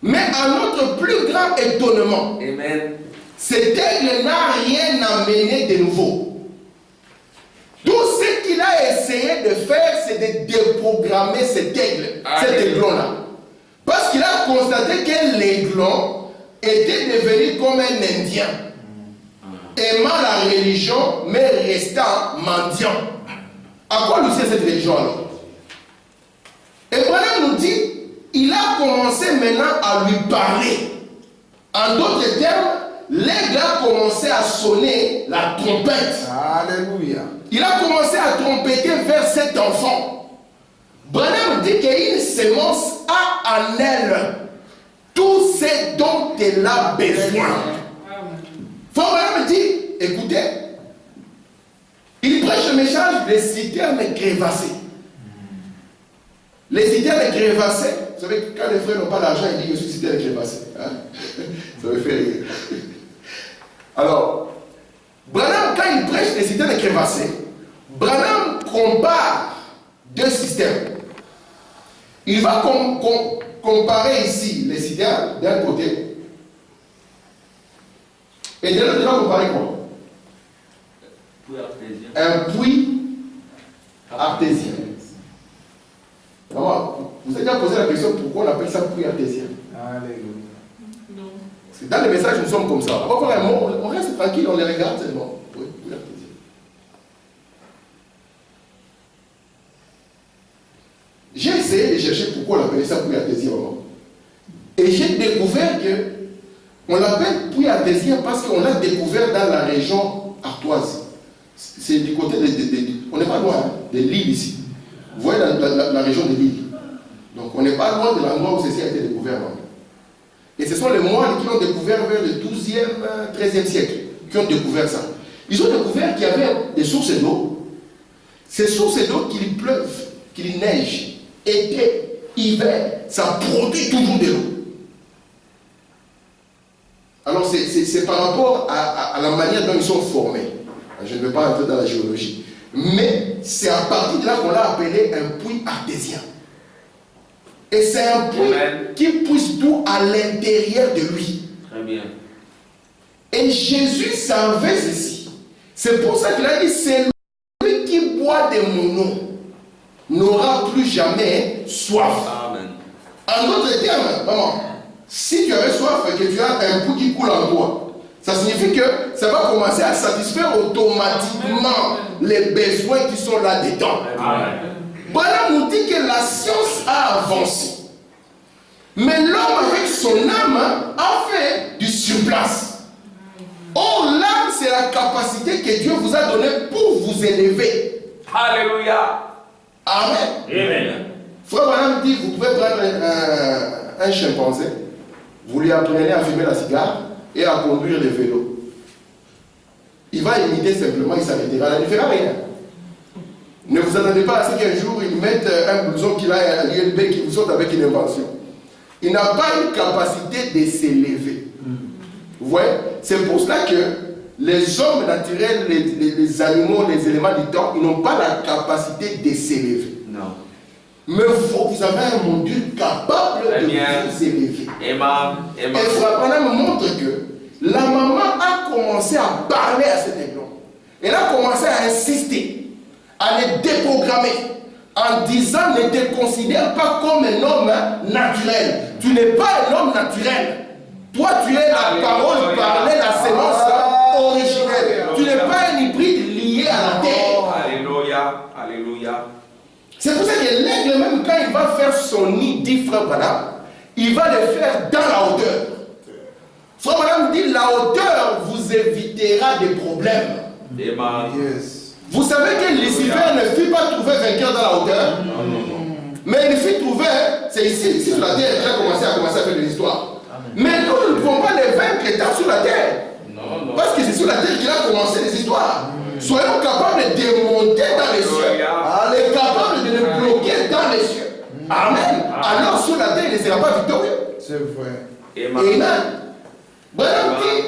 Mais à notre plus grand étonnement, Amen. cet aigle n'a rien amené de nouveau. Tout ce qu'il a essayé de faire, c'est de déprogrammer cet aigle, cet aiglon-là. Parce qu'il a constaté que l'aiglon était devenu comme un Indien, aimant la religion, mais restant mendiant. À quoi lui sert cette religion alors? Et Branham nous dit, il a commencé maintenant à lui parler. En d'autres termes, l'aigle a commencé à sonner la trompette. Alléluia. Il a commencé à trompeter vers cet enfant. Branham dit qu'une sémence a en elle tout ce dont elle a besoin. Branham dit, écoutez, il prêche le message des citernes crévassées. Les citernes crévassées, vous savez, quand les frères n'ont pas d'argent, ils disent que je suis citerne crévassée. Hein? Ça me fait rire. Alors, Branham, quand il prêche les citernes crévassées, Branham compare deux systèmes. Il va comparer ici les citernes d'un côté et de l'autre, il va comparer quoi? Un puits artésien. Alors, vous avez déjà posé la question pourquoi on appelle ça puits artésien? Alléluia. Non. Parce que dans les messages, nous sommes comme ça. On va voir un mot, on reste tranquille, on les regarde, c'est bon. Oui, puits artésien. J'ai essayé de chercher pourquoi on appelle ça puits artésien. Et j'ai découvert qu'on l'appelle puits artésien parce qu'on l'a découvert dans la région artoise. C'est du côté on n'est pas loin de l'île ici. Vous voyez la région de l'île. Donc on n'est pas loin de l'endroit où ceci a été découvert. Et ce sont les moines qui l'ont découvert vers le 12e, 13e siècle, qui ont découvert ça. Ils ont découvert qu'il y avait des sources d'eau. Ces sources d'eau, qu'il pleuve, qu'il neige, été, hiver, ça produit toujours de l'eau. Alors c'est par rapport à la manière dont ils sont formés. Je ne vais pas entrer dans la géologie. Mais c'est à partir de là qu'on l'a appelé un puits artésien. Et c'est un puits qui pousse d'eau à l'intérieur de lui. Très bien. Et Jésus savait ceci. C'est pour ça qu'il a dit, c'est lui qui boit de mon eau n'aura plus jamais soif. Amen. En d'autres termes, maman, si tu avais soif et que tu as un puits qui coule en toi, ça signifie que ça va commencer à satisfaire automatiquement les besoins qui sont là-dedans. Voilà, nous dit que la science a avancé. Mais l'homme avec son âme a fait du surplace. Or, l'âme, c'est la capacité que Dieu vous a donnée pour vous élever. Alléluia. Amen. Amen. Frère Branham dit, vous pouvez prendre un chimpanzé, vous lui apprenez à fumer la cigare et à conduire le vélo. Il va imiter simplement, il s'arrêtera, il ne fera rien. Ne vous attendez pas à ce qu'un jour il mette un blouson qu'il a à l'ULB qui vous saute avec une invention. Il n'a pas une capacité de s'élever. Vous voyez? C'est pour cela que les hommes naturels, les animaux, les éléments du temps, ils n'ont pas la capacité de s'élever. Non. Mais vous avez un module capable de vous élever. Amen. Et Frère Branham montre que la maman a commencé à parler à cet aiglon. Elle a commencé à insister, à les déprogrammer, en disant ne te considère pas comme un homme naturel. Tu n'es pas un homme naturel. Toi, tu es la parole parlée, la sémence originelle. Tu n'es pas un hybride lié à la terre. Alléluia. Alléluia. C'est pour ça que l'aigle, même quand il va faire son nid, dit Frère Branham, il va le faire dans la hauteur. Frère Branham dit la hauteur vous évitera des problèmes. Amen. Yes. Vous savez que Lucifer ne fut pas trouvé vainqueur dans la hauteur. Mais il fut trouvé, c'est ici sur la terre, il a commencé à faire de l'histoire. Mais nous ne pouvons pas les vaincre étant sur la terre. Parce que c'est sur la terre qu'il a commencé les histoires. Soyons capables de démonter dans les cieux. Et capables de le bloquer dans les cieux. Amen. Alors sur la terre, il ne sera pas victorieux. C'est vrai. Amen. Branham dit,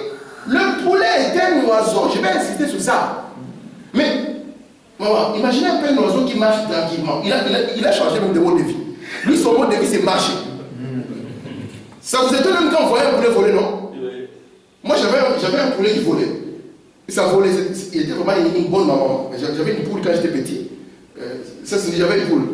le poulet est un oiseau. Je vais insister sur ça. Mais, maman, imaginez un peu un oiseau qui marche tranquillement. Il a changé même de mode de vie. Lui, son mode de vie, c'est marcher. Ça vous étonne même quand vous voyez un poulet voler, non? Moi, j'avais un poulet qui volait. Ça volait, il était vraiment une bonne maman. J'avais une poule quand j'étais petit. J'avais une poule.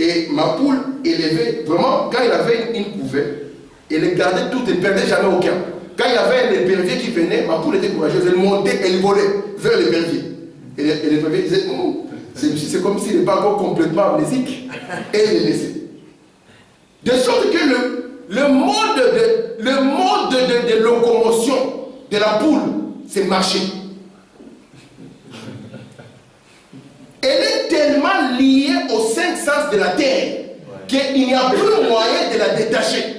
Et ma poule élevait, vraiment, quand il avait une couvée, elle gardait tout, elle ne perdait jamais aucun. Quand il y avait l'épervier qui venait, ma poule était courageuse, elle montait, elle volait vers l'épervier. Et l'épervier disait, c'est comme s'il n'est pas encore complètement amnésique. Et elle les laissait. De sorte que le mode de locomotion de la poule, c'est marcher. Elle est tellement liée aux 5 sens de la terre qu'il n'y a plus moyen de la détacher.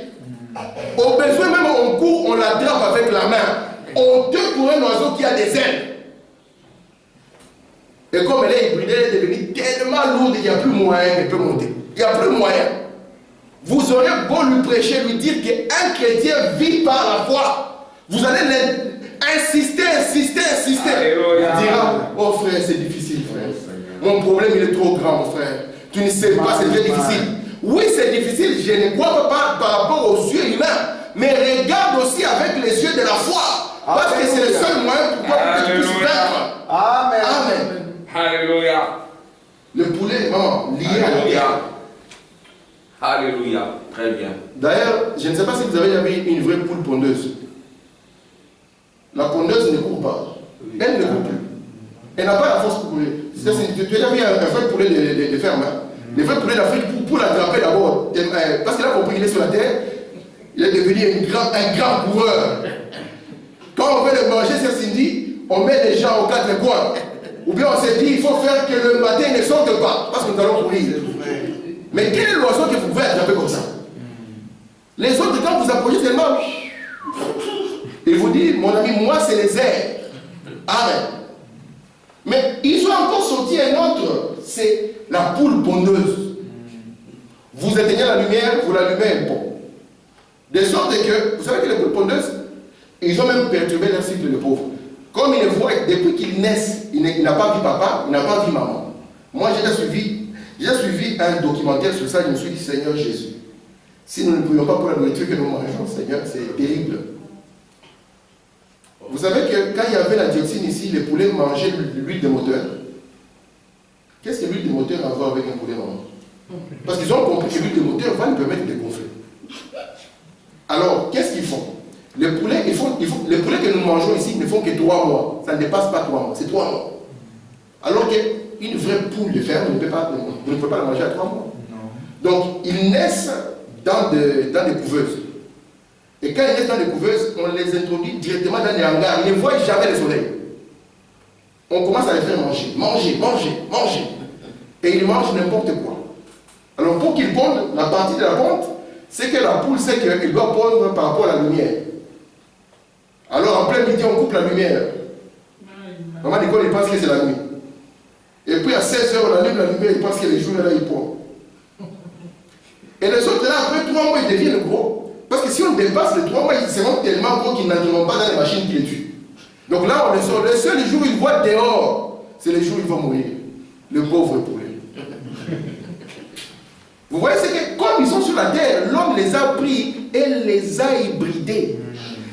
Au besoin, même on court, on l'attrape avec la main. On tue pour un oiseau qui a des ailes. Et comme elle est hybridée, elle est devenue tellement lourde, il n'y a plus moyen qu'elle peut monter. Il n'y a plus moyen. Vous aurez beau lui prêcher, lui dire qu'un chrétien vit par la foi. Vous allez insister. Il dira, oh frère, c'est difficile, frère. Mon problème, il est trop grand, mon frère. Tu ne sais pas, c'est très difficile. Oui, c'est difficile, je ne crois pas par rapport aux yeux humains. Mais regarde aussi avec les yeux de la foi. Parce que c'est le seul moyen pour toi pour que tu puisses vaincre. Amen. Amen. Alléluia. Le poulet, maman, lié à la terre. Alléluia. Très bien. D'ailleurs, je ne sais pas si vous avez déjà vu une vraie poule pondeuse. La pondeuse ne court pas. Elle ne court plus. Elle n'a pas la force pour courir. Tu as déjà vu un vrai poulet de ferme. Hein? Les vrais poulets d'Afrique, pour l'attraper d'abord, parce qu'il a compris qu'il est sur la terre, il est devenu un grand coureur. Quand on veut le manger, c'est Cindy, on met les gens aux 4 coins. Ou bien on s'est dit, il faut faire que le matin ne sorte pas, parce que nous allons courir. Mais quel est l'oiseau que vous pouvez attraper comme ça? Les autres, quand vous approchez seulement, il vous dit, mon ami, moi c'est les airs. Amen. Mais ils ont encore sorti un autre, c'est la poule pondeuse. Vous éteignez la lumière, vous l'allumez un peu. De sorte que, vous savez que les poules pondeuses, ils ont même perturbé leur cycle de pauvre. Comme ils le voient, depuis qu'ils naissent, il n'a pas vu papa, il n'a pas vu maman. Moi, j'ai suivi un documentaire sur ça, je me suis dit, Seigneur Jésus, si nous ne pouvions pas pour la nourriture que nous mangeons, Seigneur, c'est terrible. Vous savez que quand il y avait la dioxine ici, les poulets mangeaient l'huile de moteur. Qu'est-ce que l'huile de moteur a à voir avec un poulet maman? Parce qu'ils ont compris que l'huile de moteur va nous permettre de gonfler. Alors, qu'est-ce qu'ils font? Les poulets que nous mangeons ici ne font que 3 mois. Ça ne dépasse pas 3 mois, c'est 3 mois. Alors qu'une vraie poule de ferme, vous ne pouvez pas la manger à 3 mois. Non. Donc, ils naissent dans des couveuses. Et quand ils naissent dans les couveuses, on les introduit directement dans les hangars. Ils ne voient jamais le soleil. On commence à les faire manger. et il mange n'importe quoi. Alors pour qu'il ponde, la partie de la ponte, c'est que la poule sait qu'il doit pondre par rapport à la lumière. Alors en plein midi, on coupe la lumière. Maman Nicole, il pense que c'est la nuit. Et puis à 16h, on allume la lumière, il pense que les jours là, il pond. Et les autres là, après 3 mois, ils deviennent gros. Parce que si on dépasse les 3 mois, ils seront tellement gros qu'ils n'entreront pas dans les machines qui les tuent. Donc là, on les sort. Le seul jour où ils voient dehors, c'est le jour où ils vont mourir. Le pauvre poulet. Vous voyez, c'est que comme ils sont sur la terre, l'homme les a pris et les a hybridés.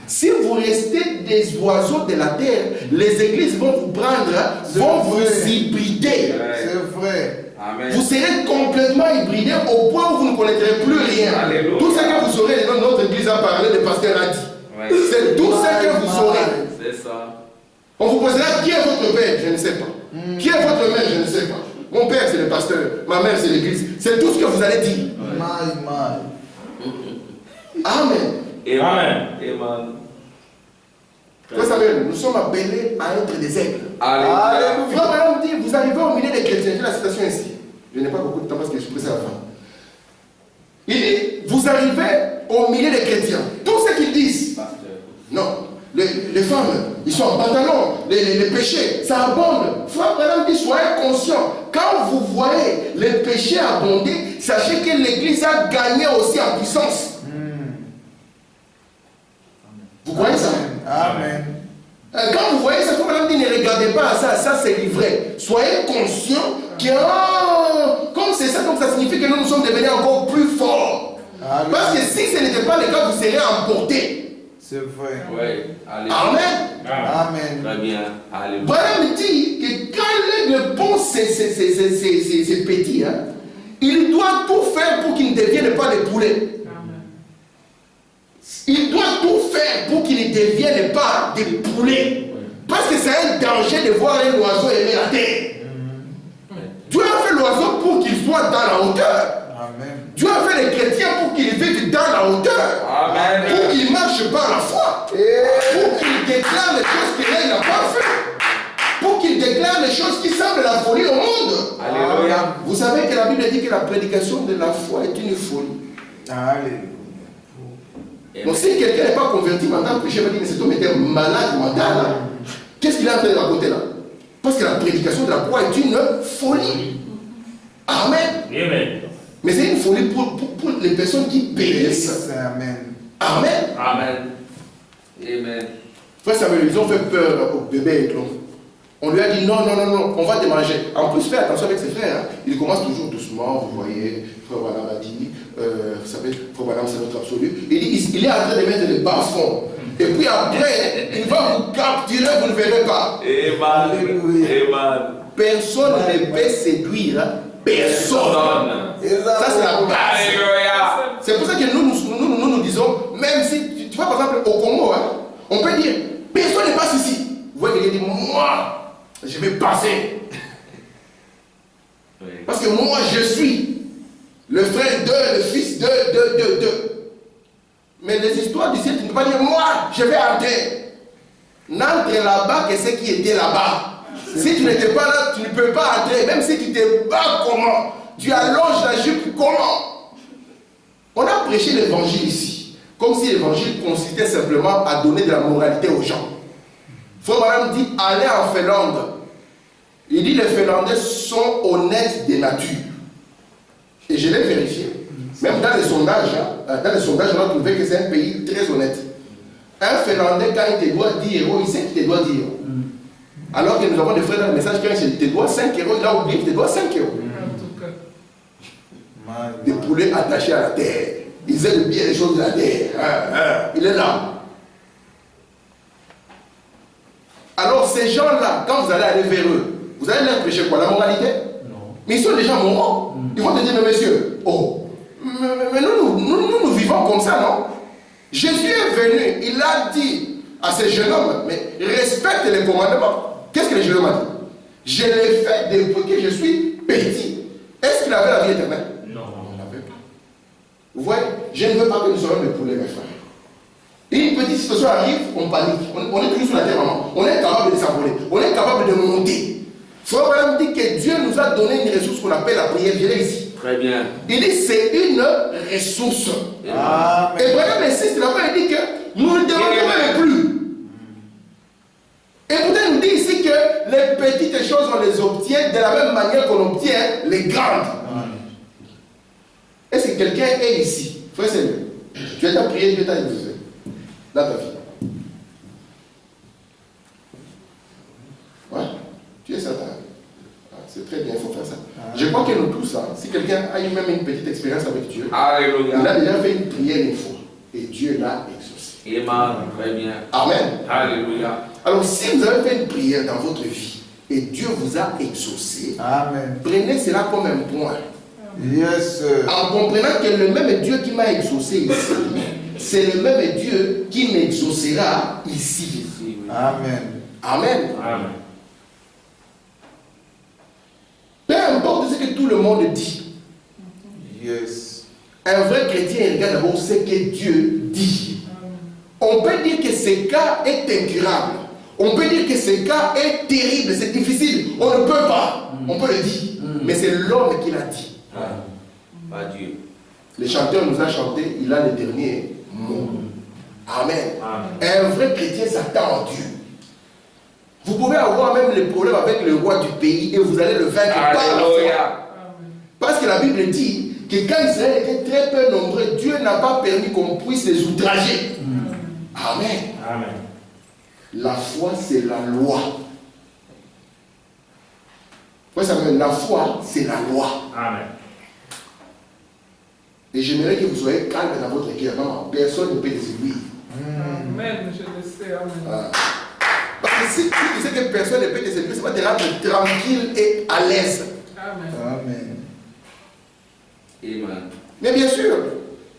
Si vous restez des oiseaux de la terre, les églises vont vous prendre, vont vous hybrider. C'est vrai. Amen. Vous serez complètement hybridés au point où vous ne connaîtrez plus rien. Alléluia. Tout ce que vous saurez, notre église a parlé, le pasteur a dit. Ouais. C'est tout ce que vous saurez. C'est ça. On vous posera qui est votre père, je ne sais pas. Qui est votre mère, je ne sais pas. Mon père, c'est le pasteur. Ma mère, c'est l'église. C'est tout ce que vous allez dire. Amen. Amen. Amen. Vous savez, nous sommes appelés à être des aigles. Alléluia. Frère Branham dit, vous arrivez au milieu des chrétiens. J'ai la citation ici. Je n'ai pas beaucoup de temps parce que je suis pressé à la fin. Il dit, vous arrivez au milieu des chrétiens. Tout ce qu'ils disent. Non. Les femmes, ils sont en pantalon. Les péchés, ça abonde. Frère Branham dit, soyez conscients. Quand vous voyez les péchés abonder, sachez que l'église a gagné aussi en puissance. Vous croyez ça? Amen. Quand vous voyez ça, Frère Branham dit, ne regardez pas à ça, ça c'est livré. Soyez conscients que comme c'est ça, donc ça signifie que nous sommes devenus encore plus forts. Amen. Parce que si ce n'était pas le cas, vous seriez emportés. C'est vrai. Oui. Alléluia. Amen. Amen. Très bien. Alléluia. Branham dit que quand l'aigle pond ses petits, hein, il doit tout faire pour qu'ils ne deviennent pas des poulets. Il doit tout faire pour qu'ils ne deviennent pas des poulets. Parce que c'est un danger de voir un oiseau aimer la terre. Dieu a fait l'oiseau pour qu'il soit dans la hauteur. Amen. Dieu a fait les chrétiens pour qu'ils vivent dans la hauteur. Amen. Pour qu'ils marchent par la foi. Pour qu'ils déclarent les choses qu'il n'a pas fait. Pour qu'ils déclarent les choses qui semblent la folie au monde. Alléluia. Vous savez que la Bible dit que la prédication de la foi est une folie. Alléluia. Donc si quelqu'un n'est pas converti maintenant, prêcher, va dire que cet homme était malade mental. Hein. Qu'est-ce qu'il est en train de raconter là? Parce que la prédication de la foi est une folie. Amen. Amen. Mais c'est une folie pour les personnes qui périssent. Amen. Amen. Amen. Amen. Frère Samuel, ils ont fait peur au bébé éclos. On lui a dit non, non, non, non, on va te manger. En plus, fais attention avec ses frères. Hein. Il commence toujours doucement, vous voyez. Frère Branham a dit, vous savez, Frère Branham c'est notre absolu. Il dit, il est en train de mettre les bas-fonds. Et puis après, il va vous capturer, vous ne verrez pas. Amen. Amen. Personne ne peut séduire. Hein. Personne. Ça, c'est la base. Alléluia. C'est pour ça que nous disons, même si, tu vois par exemple au Congo, hein, on peut dire, personne ne passe ici. Vous voyez quelqu'un dit, moi, je vais passer. Oui. Parce que moi, je suis le frère de, le fils de. Mais les histoires du ciel, tu ne peux pas dire, moi, je vais entrer. N'entre là-bas que ceux qui étaient là-bas. Si tu n'étais pas là, tu ne peux pas entrer. Même si tu te bats comment, tu allonges la jupe comment. On a prêché l'évangile ici, comme si l'évangile consistait simplement à donner de la moralité aux gens. Frère Branham dit, allez en Finlande. Il dit, les Finlandais sont honnêtes de nature. Et je l'ai vérifié. Même dans les sondages, on a trouvé que c'est un pays très honnête. Un Finlandais, quand il te doit 10 euros, il sait qu'il te doit 10 euros. Alors que nous avons des frères dans le message, quand il te doit 5 euros, il a oublié qu'il te doit 5 euros. Des poulets attachés à la terre. Ils aiment bien les choses de la terre. Il est là. Alors ces gens-là, quand vous allez aller vers eux, vous allez leur prêcher quoi? La moralité? Non. Mais ils sont des gens moraux. Ils vont te dire, mais monsieur, oh, mais nous vivons comme ça, non? Jésus est venu, il a dit à ces jeunes hommes, mais respecte les commandements. Qu'est-ce que les jeunes hommes ont dit? Je l'ai fait depuis que je suis petit. Est-ce qu'il avait la vie éternelle? Non. On n'avait pas. Vous voyez, je ne veux pas que nous soyons des poulets, mes frères. Une petite situation arrive, on panique. On est toujours sur la terre, maman. On est capable de s'envoler. On est capable de monter. Frère Branham dit que Dieu nous a donné une ressource qu'on appelle la prière. Je l'ai ici. Très bien. Il dit c'est une ressource. Amen. Et Branham insiste là-bas, il dit que nous ne demandons même plus. Et pourtant, il nous dit ici que les petites choses, on les obtient de la même manière qu'on obtient les grandes. Est-ce que quelqu'un est ici? Frère Seigneur, tu as ta prière, Dieu t'a exaucé dans ta vie. Ouais, tu es certain. C'est très bien, il faut faire ça. Je crois que nous tous, si quelqu'un a eu même une petite expérience avec Dieu, Alléluia. il a déjà fait une prière une fois et Dieu l'a exaucé. Amen. Très bien. Amen. Alléluia. Alors, si vous avez fait une prière dans votre vie et Dieu vous a exaucé, Amen. prenez cela comme un point. Yes, sir. En comprenant que le même Dieu qui m'a exaucé ici, c'est le même Dieu qui m'exaucera ici. Amen. Amen. Amen. Peu importe ce que tout le monde dit, Yes. un vrai chrétien regarde d'abord ce que Dieu dit. On peut dire que ce cas est incurable. On peut dire que ce cas est terrible, c'est difficile. On ne peut pas. On peut le dire. Mais c'est l'homme qui l'a dit. Pas Dieu. Le chanteur nous a chanté, il a le dernier mot. Amen. Un vrai chrétien s'attend à Dieu. Vous pouvez avoir même les problèmes avec le roi du pays et vous allez le vaincre par la foi. Alléluia. Parce que la Bible dit que quand Israël était très peu nombreux, Dieu n'a pas permis qu'on puisse les outrager. Amen. Amen. La foi, c'est la loi. La foi, c'est la loi. Amen. Et j'aimerais que vous soyez calme dans votre cœur. Non, personne ne peut les séduire. Amen, je le sais, amen. Parce que si tu sais que personne ne peut te séduire, ça va te rendre tranquille et à l'aise. Amen. Amen. Amen. Mais bien sûr,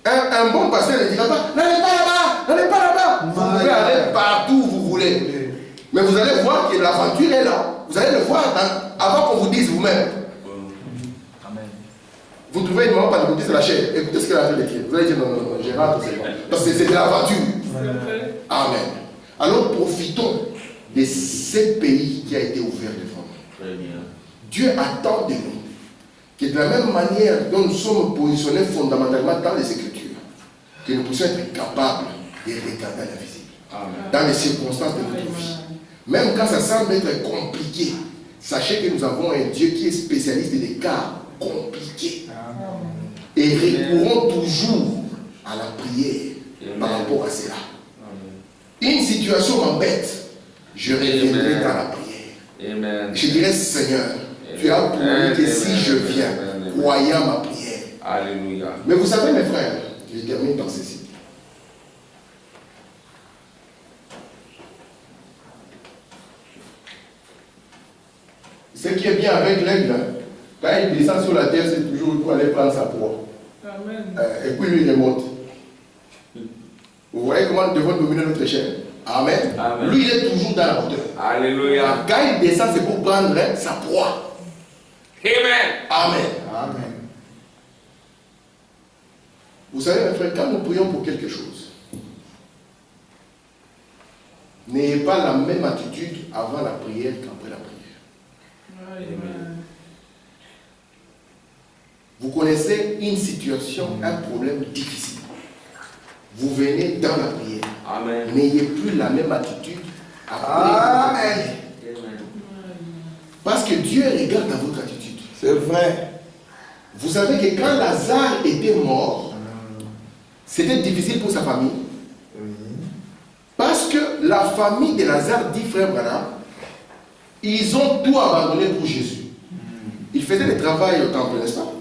un bon pasteur ne dira pas, n'allez pas là-bas, n'allez pas là-bas. Vous pouvez aller partout où vous voulez. Mais vous allez voir que l'aventure est là. Vous allez le voir avant qu'on vous dise vous-même. Amen. Vous trouvez une maman pas de la chair. Écoutez ce qu'elle a fait d'écrire. Vous allez dire non, j'ai raté, c'est bon. Parce que c'est de l'aventure. Amen. Alors profitons de ce pays qui a été ouvert devant nous. Très bien. Dieu attend de nous que de la même manière dont nous sommes positionnés fondamentalement dans les Écritures, que nous puissions être capables de regarder l'invisible. Amen. Dans les circonstances de notre vie. Même quand ça semble être compliqué, sachez que nous avons un Dieu qui est spécialiste des cas compliqués. Et recourons toujours à la prière par rapport à cela. Une situation m'embête, je reviendrai dans la prière. Amen. Je dirais, Seigneur, tu as promis que si je viens, croyant ma prière. Alléluia. Mais vous savez, mes frères, je termine par ceci. Ce qui est bien avec l'aigle, quand il descend sur la terre, c'est toujours pour aller prendre sa proie. Amen. Et puis lui, il remonte. Vous voyez comment nous devons dominer notre chair. Amen. Amen. Lui, il est toujours dans la hauteur. Alléluia. Quand il descend, c'est pour prendre sa proie. Amen. Amen. Amen. Vous savez, mes frères, quand nous prions pour quelque chose, n'ayez pas la même attitude avant la prière qu'après la prière. Amen. Vous connaissez une situation, un problème difficile. Vous venez dans la prière. Amen. N'ayez plus la même attitude après. Amen. Amen. Parce que Dieu regarde à votre attitude. C'est vrai. Vous savez que quand Lazare était mort, c'était difficile pour sa famille. Parce que la famille de Lazare dit, frère Branham, ils ont tout abandonné pour Jésus. Ils faisaient le travail au temple, n'est-ce pas?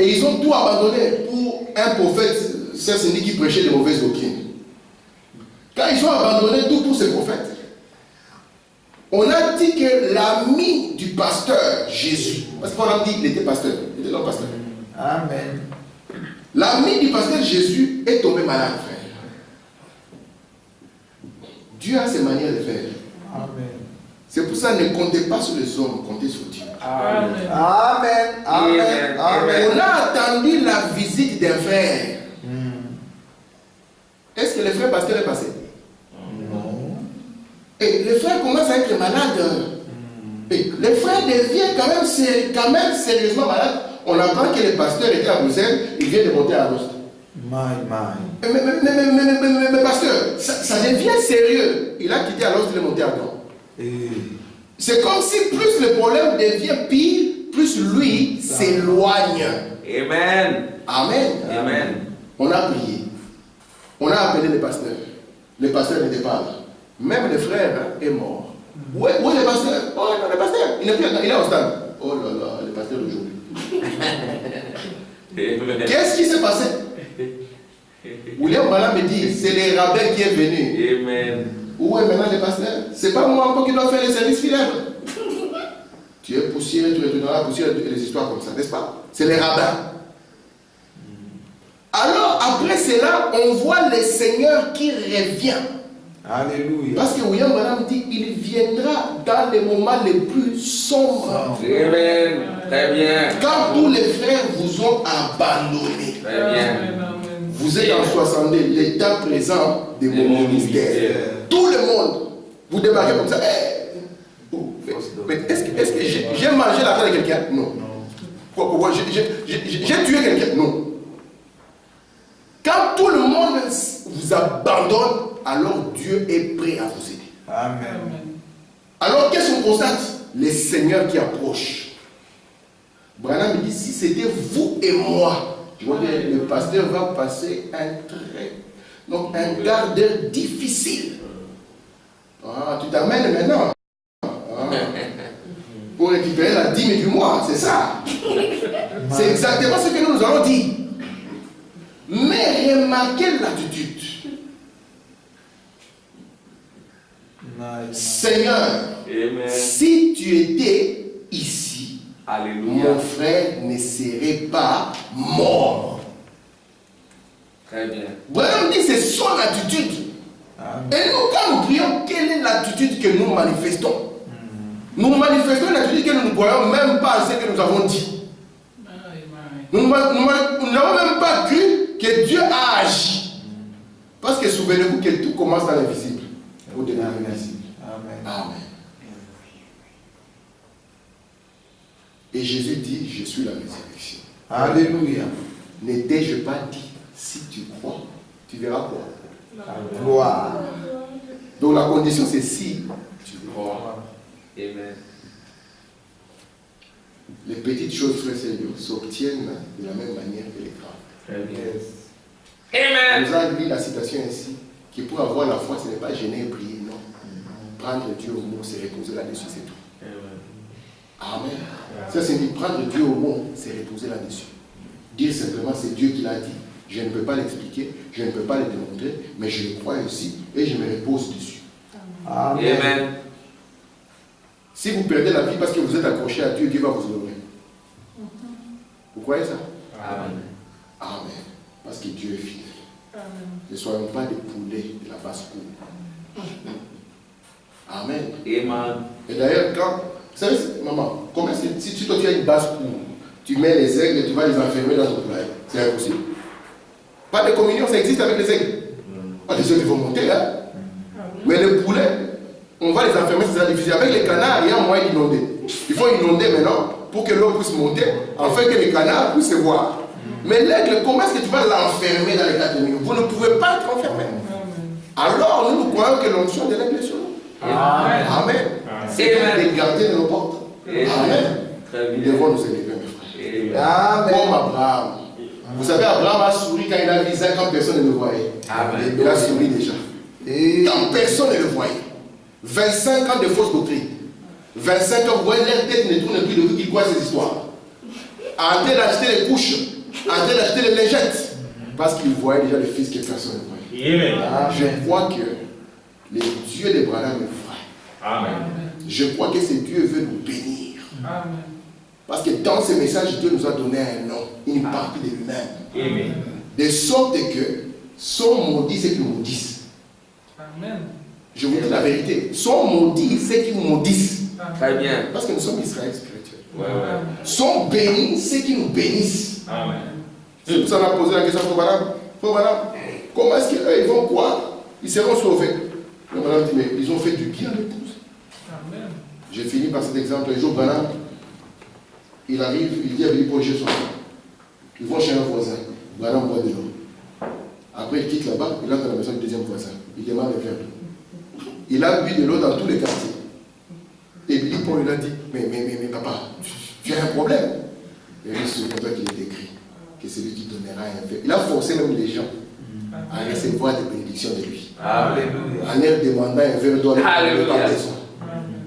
Et ils ont tout abandonné pour un prophète, c'est qui prêchait des mauvaises doctrines. Quand ils ont abandonné tout pour ces prophètes, on a dit que l'ami du pasteur Jésus, parce qu'on a dit qu'il était pasteur, il était leur pasteur. Amen. L'ami du pasteur Jésus est tombé malade, frère. Dieu a ses manières de faire. Amen. C'est pour ça, ne comptez pas sur les hommes, comptez sur Dieu. Amen. Amen. Amen. Amen. On a attendu la visite d'un frère. Est-ce que le frère pasteur est passé? Non. Et les frères commencent à être malades. Et les frères deviennent quand même sérieusement malades. On apprend que le pasteur était à Bruxelles, il vient de monter à Alost. Mais pasteur, ça devient sérieux. Il a quitté Alost, il est monté à Gand. C'est comme si plus le problème devient pire, plus lui s'éloigne. Amen. Amen. Amen. On a prié. On a appelé le pasteur. Le pasteur n'était pas là. Même le frère est mort. Où est le pasteur? Oh non, le pasteur, il n'est plus là, il est au stade. Oh là là, le pasteur d'aujourd'hui. Qu'est-ce qui s'est passé? William Bala me dit, c'est le rabbin qui est venu. Amen. Où est maintenant le pasteur? C'est pas moi encore qui dois faire les services fidèles. Tu es poussière, tu retourneras poussière et des histoires comme ça, n'est-ce pas? C'est les rabbins. Alors, après cela, on voit le Seigneur qui revient. Alléluia. Parce que William Branham dit, il viendra dans les moments les plus sombres. Amen. Très bien. Quand tous les frères vous ont abandonné. Très bien. Vous êtes en 62, l'état présent de mon ministère. Tout le monde, vous débarquez comme ça. Mais est-ce que j'ai mangé la tête de quelqu'un? Non. Pourquoi? J'ai tué quelqu'un? Non. Quand tout le monde vous abandonne, alors Dieu est prêt à vous aider. Amen. Alors qu'est-ce qu'on constate? Le Seigneur qui approche. Branham me dit, si c'était vous et moi, je vois que le pasteur va passer un quart d'heure difficile. Ah, tu t'amènes maintenant. Pour récupérer la dîme du mois, c'est ça. C'est exactement ce que nous allons dire. Mais remarquez l'attitude. Seigneur, Amen. si tu étais ici, Alléluia. mon frère ne serait pas mort. Très bien. Branham dit c'est son attitude. Amen. Et nous, quand nous prions, quelle est l'attitude que nous manifestons? Nous manifestons une attitude que nous ne croyons même pas à ce que nous avons dit. Nous n'avons même pas cru que Dieu a agi. Parce que souvenez-vous que tout commence dans l'invisible pour devenir visible. Amen. Et Jésus dit, je suis la résurrection. Alléluia. N'ai-je pas dit, si tu crois, tu verras quoi? Gloire. Donc la condition c'est si tu crois. Amen. Les petites choses, frères et sœurs, s'obtiennent de la même manière que les grandes. Très bien. On Amen. nous a dit la citation ainsi, que pour avoir la foi, ce n'est pas gêner et prier, non. Prendre Dieu au mot, c'est reposer là-dessus, c'est tout. Amen. Ça c'est dit, prendre Dieu au mot, c'est reposer là-dessus. Dire simplement, c'est Dieu qui l'a dit. Je ne peux pas l'expliquer, je ne peux pas le démontrer, mais je le crois aussi et je me repose dessus. Amen. Amen. Si vous perdez la vie parce que vous êtes accroché à Dieu, Dieu va vous honorer. Vous croyez ça? Amen. Amen. Parce que Dieu est fidèle. Ne soyons pas des poulets de la basse-cour. Amen. Amen. Et d'ailleurs, quand... Vous savez, maman, comment si toi tu as une basse-cour, tu mets les aigles et tu vas les enfermer dans ton poulailler. C'est impossible. Pas de communion, ça existe avec les aigles. Les aigles vont monter, hein. Mais les poulets, on va les enfermer, c'est ça difficile. Avec les canards, il y a un moyen d'inonder. Il faut inonder maintenant pour que l'eau puisse monter, afin que les canards puissent se voir. Mais l'aigle, comment est-ce que tu vas l'enfermer dans les 4 minutes? Vous ne pouvez pas être enfermé. Alors, nous croyons que l'onction de l'aigle est sur nous. Amen. Amen. C'est de garder nos portes. Amen. Très Nous bien. devons nous élever, mes frères. Amen. Comme Abraham. Vous savez, Abraham a souri quand il a vu Isaac, quand personne ne le voyait. Amen. Il a souri déjà. Quand personne ne le voyait. 25 ans de fausses doctrines. 25 ans, vous voyez, leur tête ne tourne plus de vous qui croient ces histoires. En train d'acheter les couches, en train d'acheter les lingettes. Parce qu'ils voyaient déjà le fils que personne ne voyait. Je crois que le Dieu d'Abraham est vrai. Amen. Je crois que ce Dieu veut nous bénir. Amen. Parce que dans ce message, Dieu nous a donné un nom, une partie de lui-même. Amen. De sorte que son maudit, c'est qu'ils maudissent. Amen. Je vous dis la vérité. Son maudit, c'est qu'ils maudissent. Très bien. Parce que nous sommes Israël spirituel. Ouais, ouais. Son béni, c'est qu'ils nous bénissent. Amen. C'est pour ça qu'on a posé la question à Frère Madame. Comment est-ce qu'eux, ils vont croire? Ils seront sauvés. La madame dit, mais ils ont fait du bien à l'épouse. Amen. J'ai fini par cet exemple. Un jour, Branham, il arrive, il dit à venir pour chez son frère. Ils vont chez un voisin. Branham boit de l'eau. Après, il quitte là-bas, il entre à la maison du deuxième voisin. Il demande un verre d'eau. Il a bu de l'eau dans tous les quartiers. Et Billy Paul lui a dit, mais papa, tu as un problème. Et il se toi qu'il est écrit que c'est lui qui donnera un verre. Il a forcé même les gens à recevoir des bénédictions de lui. Alléluia. En leur demandant un verre d'eau, Alléluia. pas besoin.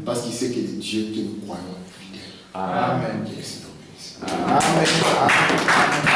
Parce qu'il sait que le Dieu que nous croyons est fidèle. Amen. Qu'il est Seigneur bénisse. Amen.